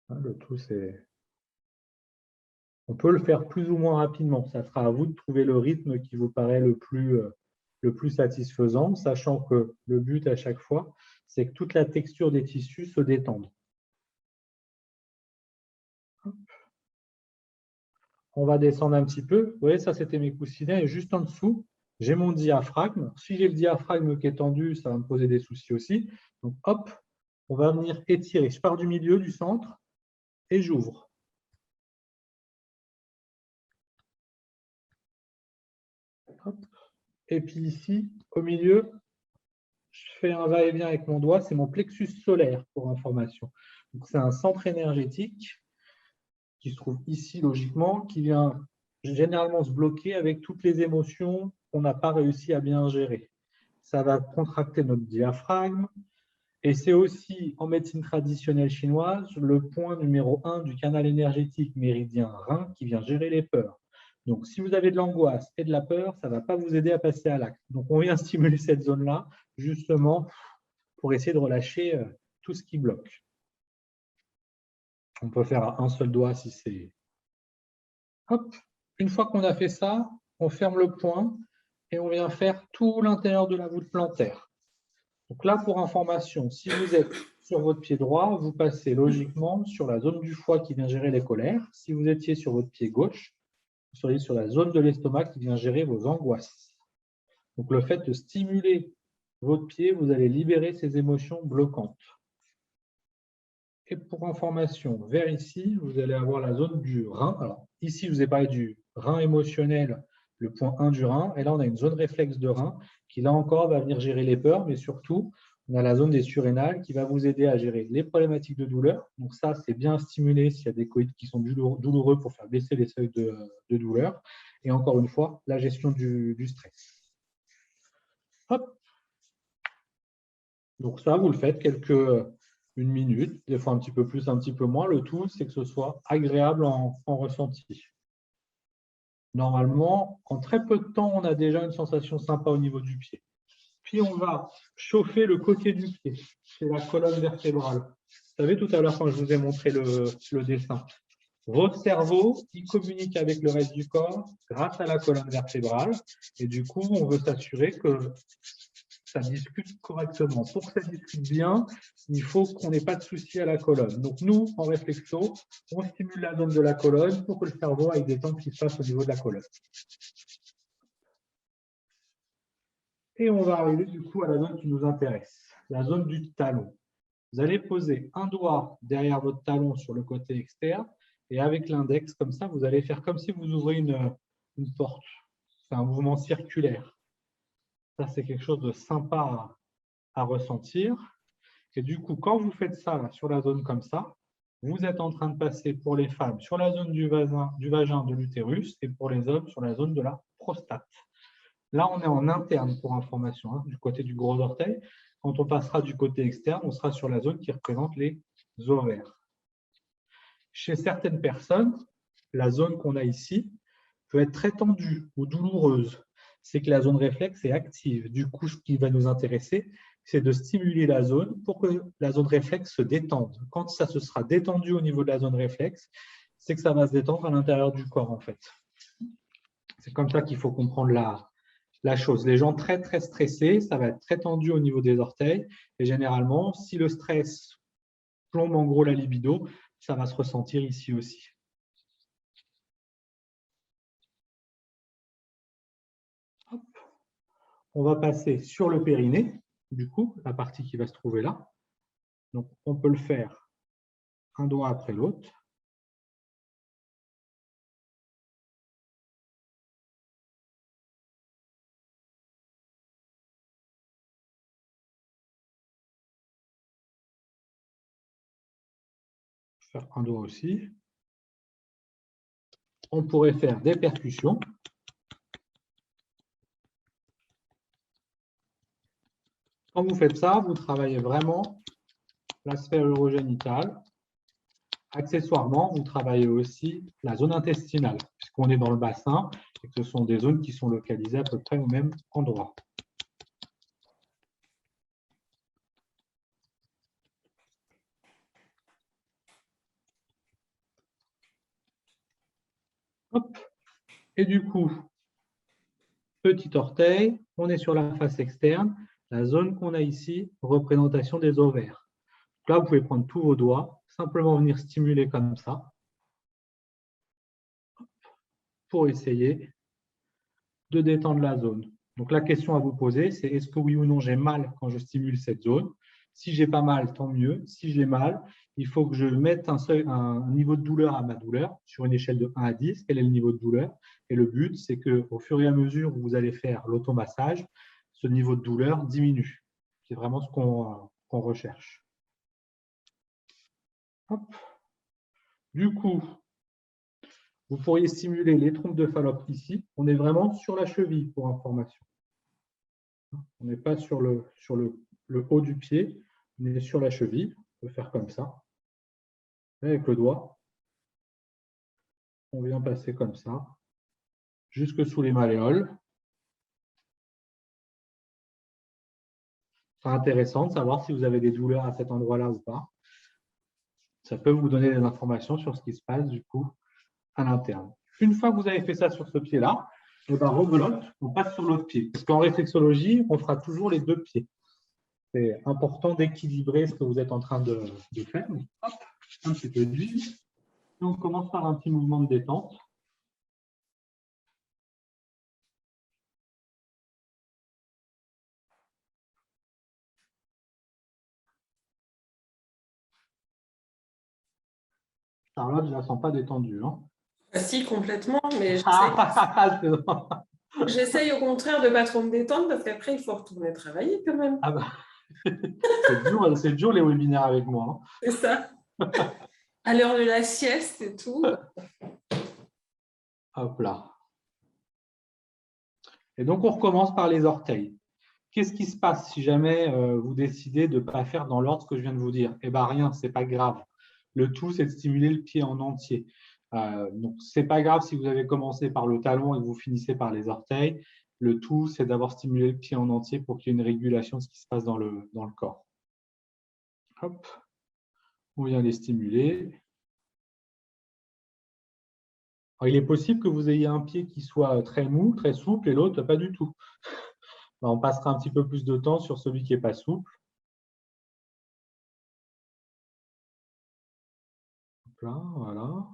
Le tout, c'est... On peut le faire plus ou moins rapidement. Ça sera à vous de trouver le rythme qui vous paraît le plus satisfaisant, sachant que le but à chaque fois, c'est que toute la texture des tissus se détende. On va descendre un petit peu. Vous voyez, ça, c'était mes coussinets. Et juste en dessous, j'ai mon diaphragme. Si j'ai le diaphragme qui est tendu, ça va me poser des soucis aussi. Donc, hop, on va venir étirer. Je pars du milieu, du centre, et j'ouvre. Et puis ici, au milieu, je fais un va-et-vient avec mon doigt. C'est mon plexus solaire, pour information. C'est un centre énergétique qui se trouve ici, logiquement, qui vient généralement se bloquer avec toutes les émotions qu'on n'a pas réussi à bien gérer. Ça va contracter notre diaphragme. Et c'est aussi, en médecine traditionnelle chinoise, le point numéro 1 du canal énergétique méridien-rein qui vient gérer les peurs. Donc, si vous avez de l'angoisse et de la peur, ça ne va pas vous aider à passer à l'acte. Donc, on vient stimuler cette zone-là, justement, pour essayer de relâcher tout ce qui bloque. On peut faire à un seul doigt si c'est... Hop. Une fois qu'on a fait ça, on ferme le poing et on vient faire tout l'intérieur de la voûte plantaire. Donc là, pour information, si vous êtes sur votre pied droit, vous passez logiquement sur la zone du foie qui vient gérer les colères. Si vous étiez sur votre pied gauche, vous seriez sur la zone de l'estomac qui vient gérer vos angoisses. Donc le fait de stimuler votre pied, vous allez libérer ces émotions bloquantes. Et pour information, vers ici, vous allez avoir la zone du rein. Alors ici, je vous ai parlé du rein émotionnel, le point 1 du rein. Et là, on a une zone réflexe de rein qui, là encore, va venir gérer les peurs, mais surtout, on a la zone des surrénales qui va vous aider à gérer les problématiques de douleur. Donc ça, c'est bien stimulé s'il y a des coïts qui sont douloureux pour faire baisser les seuils de douleur. Et encore une fois, la gestion du stress. Hop. Donc ça, vous le faites une minute, des fois un petit peu plus, un petit peu moins. Le tout, c'est que ce soit agréable en ressenti. Normalement, en très peu de temps, on a déjà une sensation sympa au niveau du pied. Puis, on va chauffer le côté du pied, c'est la colonne vertébrale. Vous savez, tout à l'heure, quand je vous ai montré le dessin, votre cerveau, il communique avec le reste du corps grâce à la colonne vertébrale. Et du coup, on veut s'assurer que ça discute correctement. Pour que ça discute bien, il faut qu'on n'ait pas de souci à la colonne. Donc, nous, en réflexo, on stimule la zone de la colonne pour que le cerveau aille détendre ce qui se passe au niveau de la colonne. Et on va arriver du coup à la zone qui nous intéresse, la zone du talon. Vous allez poser un doigt derrière votre talon sur le côté externe et avec l'index, comme ça, vous allez faire comme si vous ouvrez une porte. C'est un mouvement circulaire. Ça, c'est quelque chose de sympa à ressentir. Et du coup, quand vous faites ça là, sur la zone comme ça, vous êtes en train de passer pour les femmes sur la zone du vagin de l'utérus et pour les hommes sur la zone de la prostate. Là, on est en interne pour information, du côté du gros orteil. Quand on passera du côté externe, on sera sur la zone qui représente les ovaires. Chez certaines personnes, la zone qu'on a ici peut être très tendue ou douloureuse. C'est que la zone réflexe est active. Du coup, ce qui va nous intéresser, c'est de stimuler la zone pour que la zone réflexe se détende. Quand ça se sera détendu au niveau de la zone réflexe, c'est que ça va se détendre à l'intérieur du corps, en fait. C'est comme ça qu'il faut comprendre la chose. Les gens très, très stressés, ça va être très tendu au niveau des orteils. Et généralement, si le stress plombe en gros la libido, ça va se ressentir ici aussi. Hop. On va passer sur le périnée, du coup, la partie qui va se trouver là. Donc, on peut le faire un doigt après l'autre. Faire un doigt aussi. On pourrait faire des percussions. Quand vous faites ça, vous travaillez vraiment la sphère urogénitale. Accessoirement, vous travaillez aussi la zone intestinale, puisqu'on est dans le bassin et que ce sont des zones qui sont localisées à peu près au même endroit. Hop. Et du coup, petit orteil, on est sur la face externe. La zone qu'on a ici, représentation des ovaires. Donc là, vous pouvez prendre tous vos doigts, simplement venir stimuler comme ça pour essayer de détendre la zone. Donc la question à vous poser, c'est est-ce que oui ou non j'ai mal quand je stimule cette zone? Si j'ai pas mal, tant mieux. Si j'ai mal, il faut que je mette un niveau de douleur à ma douleur sur une échelle de 1 à 10. Quel est le niveau de douleur? Et le but, c'est qu'au fur et à mesure où vous allez faire l'automassage, ce niveau de douleur diminue. C'est vraiment ce qu'on recherche. Hop. Du coup, vous pourriez stimuler les trompes de Fallope ici. On est vraiment sur la cheville pour information. On n'est pas sur le haut du pied, on est sur la cheville. On peut faire comme ça. Et avec le doigt, on vient passer comme ça, jusque sous les malléoles. C'est intéressant de savoir si vous avez des douleurs à cet endroit-là ou pas. Ça peut vous donner des informations sur ce qui se passe du coup à l'interne. Une fois que vous avez fait ça sur ce pied-là, rebelote, on passe sur l'autre pied. Parce qu'en réflexologie, on fera toujours les deux pieds. C'est important d'équilibrer ce que vous êtes en train de faire. Hop, un petit peu d'huile. Et on commence par un petit mouvement de détente. Charlotte, je ne la sens pas détendue. Hein. Si, complètement, mais j'essaye au contraire de ne pas trop me détendre parce qu'après, il faut retourner travailler quand même. Ah bah. C'est dur les webinaires avec moi. Hein. C'est ça. À l'heure de la sieste et tout. Hop là. Et donc, on recommence par les orteils. Qu'est-ce qui se passe si jamais vous décidez de ne pas faire dans l'ordre que je viens de vous dire? Eh bien, rien, ce n'est pas grave. Le tout, c'est de stimuler le pied en entier. Donc, ce n'est pas grave si vous avez commencé par le talon et que vous finissez par les orteils. Le tout, c'est d'avoir stimulé le pied en entier pour qu'il y ait une régulation de ce qui se passe dans le corps. Hop. On vient les stimuler. Alors, il est possible que vous ayez un pied qui soit très mou, très souple, et l'autre, pas du tout. On passera un petit peu plus de temps sur celui qui n'est pas souple. Hop là, voilà.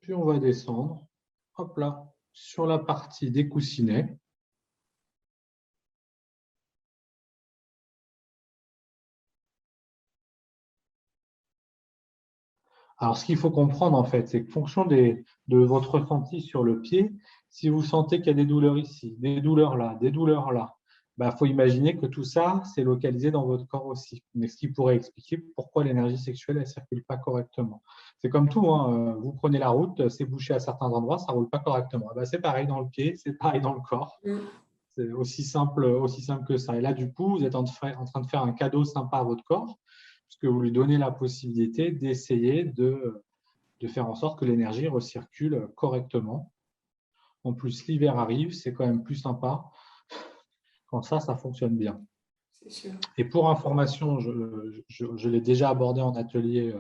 Puis on va descendre, hop là, sur la partie des coussinets. Alors, ce qu'il faut comprendre, en fait, c'est que fonction de votre ressenti sur le pied, si vous sentez qu'il y a des douleurs ici, des douleurs là, il faut imaginer que tout ça, c'est localisé dans votre corps aussi. Mais ce qui pourrait expliquer pourquoi l'énergie sexuelle ne circule pas correctement. C'est comme tout, hein, vous prenez la route, c'est bouché à certains endroits, ça ne roule pas correctement. C'est pareil dans le pied, c'est pareil dans le corps. C'est aussi simple que ça. Et là, du coup, vous êtes en train de faire un cadeau sympa à votre corps, puisque vous lui donnez la possibilité d'essayer de faire en sorte que l'énergie recircule correctement. En plus, l'hiver arrive, c'est quand même plus sympa quand ça fonctionne bien. C'est sûr. Et pour information, je l'ai déjà abordé en atelier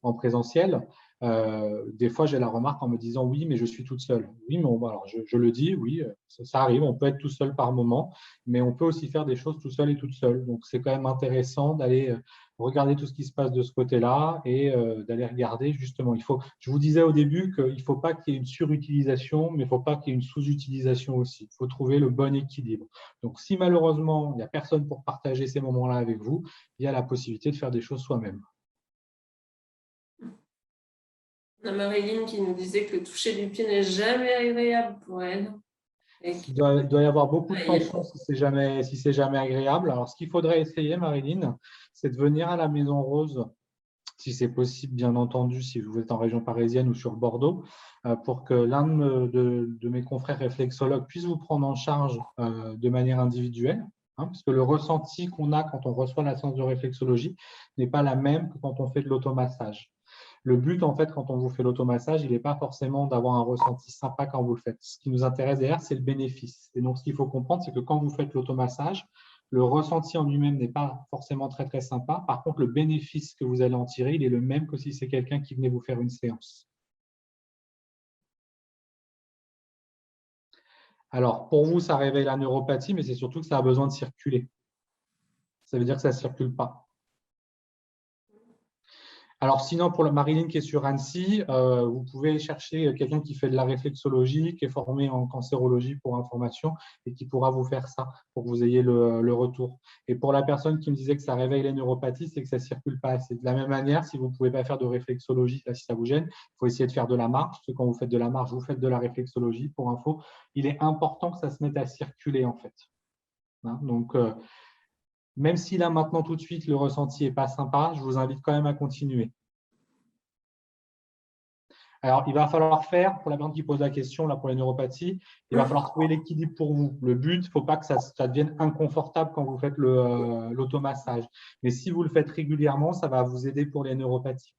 en présentiel. Des fois, j'ai la remarque en me disant oui, mais je suis toute seule. Oui, mais alors je le dis, oui, ça arrive, on peut être tout seul par moment, mais on peut aussi faire des choses tout seul et toute seule. Donc, c'est quand même intéressant d'aller regarder tout ce qui se passe de ce côté-là et d'aller regarder justement. Je vous disais au début qu'il ne faut pas qu'il y ait une surutilisation, mais il ne faut pas qu'il y ait une sous-utilisation aussi. Il faut trouver le bon équilibre. Donc, si malheureusement, il n'y a personne pour partager ces moments-là avec vous, il y a la possibilité de faire des choses soi-même. On a Marilyn qui nous disait que le toucher du pied n'est jamais agréable pour elle. Il doit y avoir beaucoup de tension si c'est jamais agréable. Alors, ce qu'il faudrait essayer, Marilyn, c'est de venir à la Maison Rose, si c'est possible, bien entendu, si vous êtes en région parisienne ou sur Bordeaux, pour que l'un de mes confrères réflexologues puisse vous prendre en charge de manière individuelle. Parce que le ressenti qu'on a quand on reçoit la séance de réflexologie n'est pas la même que quand on fait de l'automassage. Le but, en fait, quand on vous fait l'automassage, il n'est pas forcément d'avoir un ressenti sympa quand vous le faites. Ce qui nous intéresse derrière, c'est le bénéfice. Et donc, ce qu'il faut comprendre, c'est que quand vous faites l'automassage, le ressenti en lui-même n'est pas forcément très, très sympa. Par contre, le bénéfice que vous allez en tirer, il est le même que si c'est quelqu'un qui venait vous faire une séance. Alors, pour vous, ça réveille la neuropathie, mais c'est surtout que ça a besoin de circuler. Ça veut dire que ça ne circule pas. Alors, sinon, pour la Marilyn qui est sur Annecy, vous pouvez chercher quelqu'un qui fait de la réflexologie, qui est formé en cancérologie pour information et qui pourra vous faire ça pour que vous ayez le retour. Et pour la personne qui me disait que ça réveille les neuropathies, c'est que ça ne circule pas assez. De la même manière, si vous ne pouvez pas faire de réflexologie, là, si ça vous gêne, il faut essayer de faire de la marche. Parce que quand vous faites de la marche, vous faites de la réflexologie. Pour info, il est important que ça se mette à circuler, en fait. Donc, même si là, maintenant, tout de suite, le ressenti n'est pas sympa, je vous invite quand même à continuer. Alors, il va falloir faire, pour la personne qui pose la question, là, pour les neuropathies, il va falloir trouver l'équilibre pour vous. Le but, il ne faut pas que ça devienne inconfortable quand vous faites l'automassage. Mais si vous le faites régulièrement, ça va vous aider pour les neuropathies.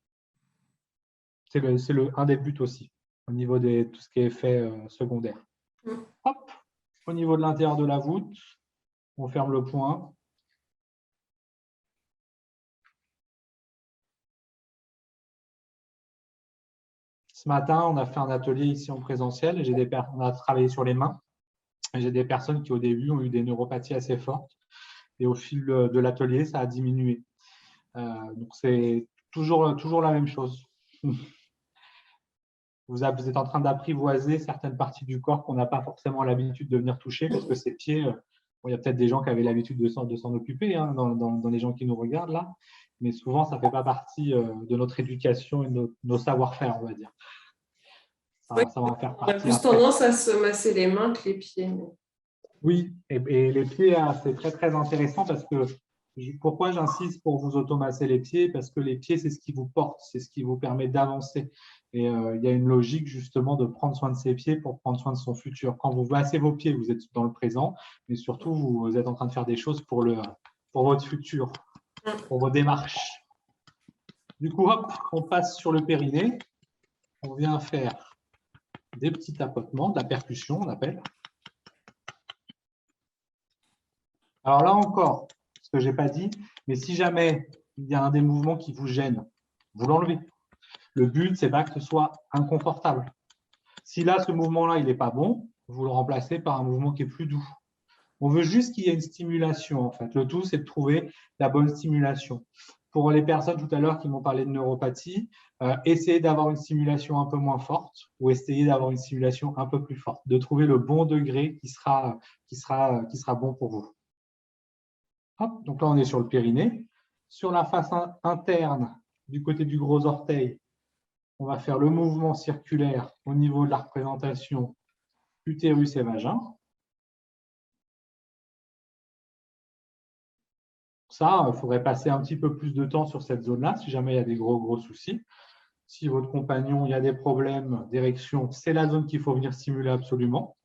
C'est un des buts aussi, au niveau de tout ce qui est effet secondaire. Hop, au niveau de l'intérieur de la voûte, on ferme le point. Ce matin, on a fait un atelier ici en présentiel. On a travaillé sur les mains. J'ai des personnes qui, au début, ont eu des neuropathies assez fortes. Et au fil de l'atelier, ça a diminué. Donc, c'est toujours la même chose. Vous êtes en train d'apprivoiser certaines parties du corps qu'on n'a pas forcément l'habitude de venir toucher, parce que ces pieds, il y a peut-être des gens qui avaient l'habitude de s'en occuper, dans les gens qui nous regardent là, mais souvent, ça ne fait pas partie de notre éducation et de nos savoir-faire, on va dire. Ça va en faire On a partie plus après. tendance à se masser les mains que les pieds. Oui, et les pieds, c'est très, très intéressant parce que pourquoi j'insiste pour vous automasser les pieds? Parce que les pieds, c'est ce qui vous porte, c'est ce qui vous permet d'avancer. Et il y a une logique justement de prendre soin de ses pieds pour prendre soin de son futur. Quand vous massez vos pieds, vous êtes dans le présent, mais surtout, vous êtes en train de faire des choses pour votre futur, pour vos démarches. Du coup, hop, on passe sur le périnée. On vient faire des petits tapotements, de la percussion, on appelle. Alors là encore, ce que je n'ai pas dit, mais si jamais il y a un des mouvements qui vous gêne, vous l'enlevez. Le but, c'est pas que ce soit inconfortable. Si là, ce mouvement-là, il n'est pas bon, vous le remplacez par un mouvement qui est plus doux. On veut juste qu'il y ait une stimulation, en fait. Le tout, c'est de trouver la bonne stimulation. Pour les personnes tout à l'heure qui m'ont parlé de neuropathie, essayez d'avoir une stimulation un peu moins forte ou essayez d'avoir une stimulation un peu plus forte, de trouver le bon degré qui sera bon pour vous. Hop, donc là, on est sur le périnée. Sur la face interne, du côté du gros orteil, on va faire le mouvement circulaire au niveau de la représentation utérus et vagin. Ça, il faudrait passer un petit peu plus de temps sur cette zone-là, si jamais il y a des gros soucis. Si votre compagnon, il y a des problèmes d'érection, c'est la zone qu'il faut venir stimuler absolument.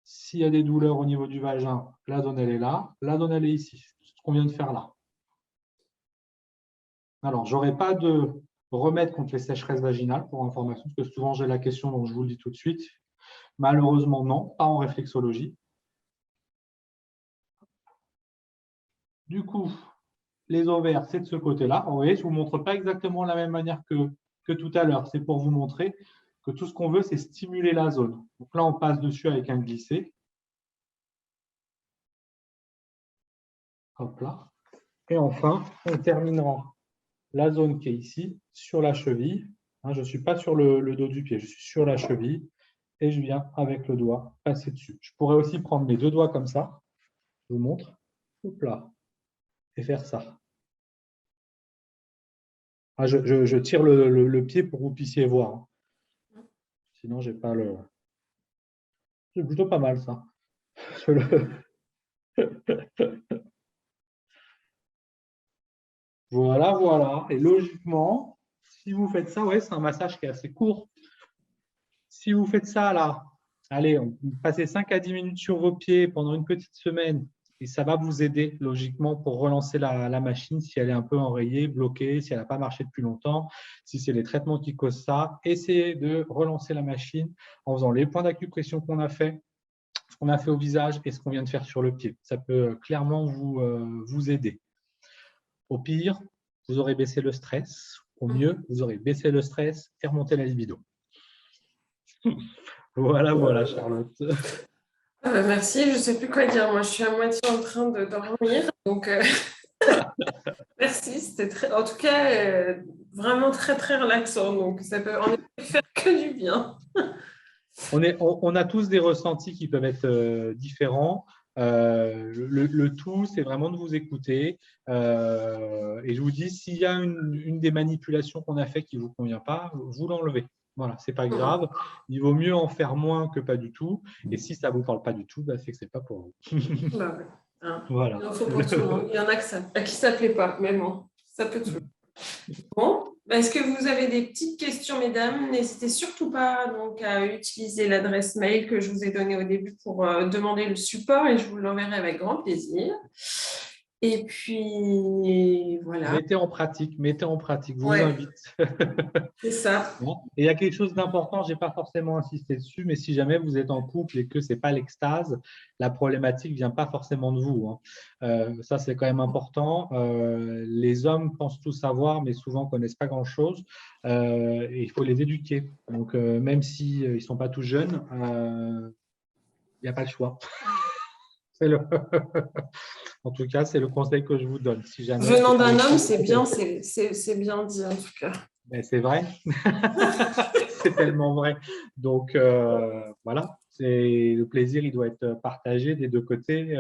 S'il y a des douleurs au niveau du vagin, la zone, elle est là. La zone, elle est ici. C'est ce qu'on vient de faire là. Alors, je n'aurai pas de remède contre les sécheresses vaginales pour information, parce que souvent j'ai la question, donc je vous le dis tout de suite. Malheureusement, non, pas en réflexologie. Du coup, les ovaires, c'est de ce côté-là. Vous voyez, je ne vous montre pas exactement de la même manière que tout à l'heure. C'est pour vous montrer que tout ce qu'on veut, c'est stimuler la zone. Donc là, on passe dessus avec un glissé. Hop là. Et enfin, on terminera la zone qui est ici, sur la cheville. Je ne suis pas sur le dos du pied, je suis sur la cheville et je viens avec le doigt passer dessus. Je pourrais aussi prendre mes deux doigts comme ça, je vous montre, hop là, et faire ça. Je tire le pied pour que vous puissiez voir. Sinon, je n'ai pas le… C'est plutôt pas mal ça. Voilà, voilà. Et logiquement, si vous faites ça, ouais, c'est un massage qui est assez court. Si vous faites ça là, allez, passez 5 à 10 minutes sur vos pieds pendant une petite semaine et ça va vous aider logiquement pour relancer la machine si elle est un peu enrayée, bloquée, si elle n'a pas marché depuis longtemps, si c'est les traitements qui causent ça. Essayez de relancer la machine en faisant les points d'acupression qu'on a fait, ce qu'on a fait au visage et ce qu'on vient de faire sur le pied. Ça peut clairement vous aider. Au pire, vous aurez baissé le stress. Au mieux, vous aurez baissé le stress et remonté la libido. Voilà, Charlotte. Merci, je ne sais plus quoi dire. Moi, je suis à moitié en train de dormir. Donc, merci. C'était en tout cas vraiment très, très relaxant. Donc, ça peut en effet faire que du bien. On a tous des ressentis qui peuvent être différents. Le tout, c'est vraiment de vous écouter. Et je vous dis, s'il y a une des manipulations qu'on a fait qui ne vous convient pas, vous l'enlevez. Voilà, c'est pas grave. Il vaut mieux en faire moins que pas du tout. Et si ça ne vous parle pas du tout, c'est que ce n'est pas pour vous. Bah ouais. Hein. Voilà. Il en faut pour tout le monde. Il y en a à qui ça ne plaît pas, mais bon, ça peut tout. Bon, est-ce que vous avez des petites questions, mesdames? N'hésitez surtout pas donc, à utiliser l'adresse mail que je vous ai donnée au début pour demander le support et je vous l'enverrai avec grand plaisir. Et puis, voilà. Mettez en pratique, je vous invite. C'est ça. Et il y a quelque chose d'important, je n'ai pas forcément insisté dessus, mais si jamais vous êtes en couple et que ce n'est pas l'extase, la problématique ne vient pas forcément de vous. Ça, c'est quand même important. Les hommes pensent tout savoir, mais souvent ne connaissent pas grand-chose. Et il faut les éduquer. Donc, même s'ils ne sont pas tout jeunes, il n'y a pas le choix. En tout cas, c'est le conseil que je vous donne. Si jamais venant d'un homme, c'est bien dit en tout cas. Mais c'est vrai, c'est tellement vrai. Donc voilà, le plaisir, il doit être partagé des deux côtés.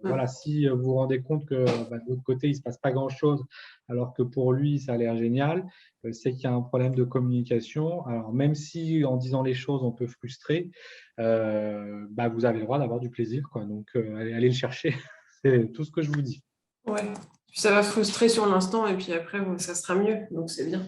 Voilà, si vous vous rendez compte que de l'autre côté, il ne se passe pas grand-chose, alors que pour lui, ça a l'air génial, c'est qu'il y a un problème de communication. Alors même si en disant les choses, on peut frustrer, vous avez le droit d'avoir du plaisir, quoi. Donc allez le chercher. C'est tout ce que je vous dis. Ouais. Ça va frustrer sur l'instant et puis après, ça sera mieux. Donc, c'est bien.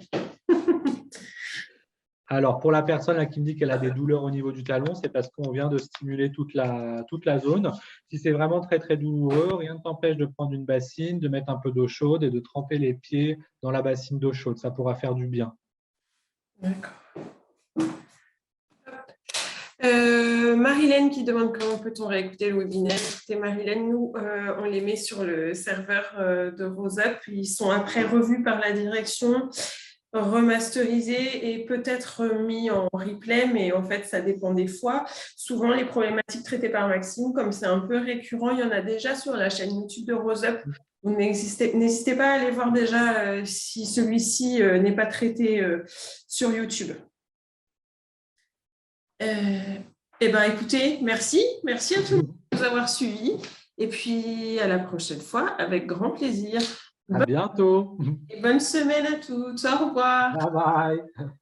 Alors, pour la personne là, qui me dit qu'elle a des douleurs au niveau du talon, c'est parce qu'on vient de stimuler toute la zone. Si c'est vraiment très, très douloureux, rien ne t'empêche de prendre une bassine, de mettre un peu d'eau chaude et de tremper les pieds dans la bassine d'eau chaude. Ça pourra faire du bien. D'accord. Marilène qui demande comment peut-on réécouter le webinaire. Écoutez, Marilène, nous, on les met sur le serveur de Roseup. Ils sont après revus par la direction, remasterisés et peut-être mis en replay, mais en fait, ça dépend des fois. Souvent, les problématiques traitées par Maxime, comme c'est un peu récurrent, il y en a déjà sur la chaîne YouTube de Roseup. N'hésitez pas à aller voir déjà si celui-ci n'est pas traité sur YouTube. Écoutez, merci à tous de nous avoir suivis et puis à la prochaine fois avec grand plaisir. À bientôt. Et bonne semaine à toutes. Au revoir. Bye bye.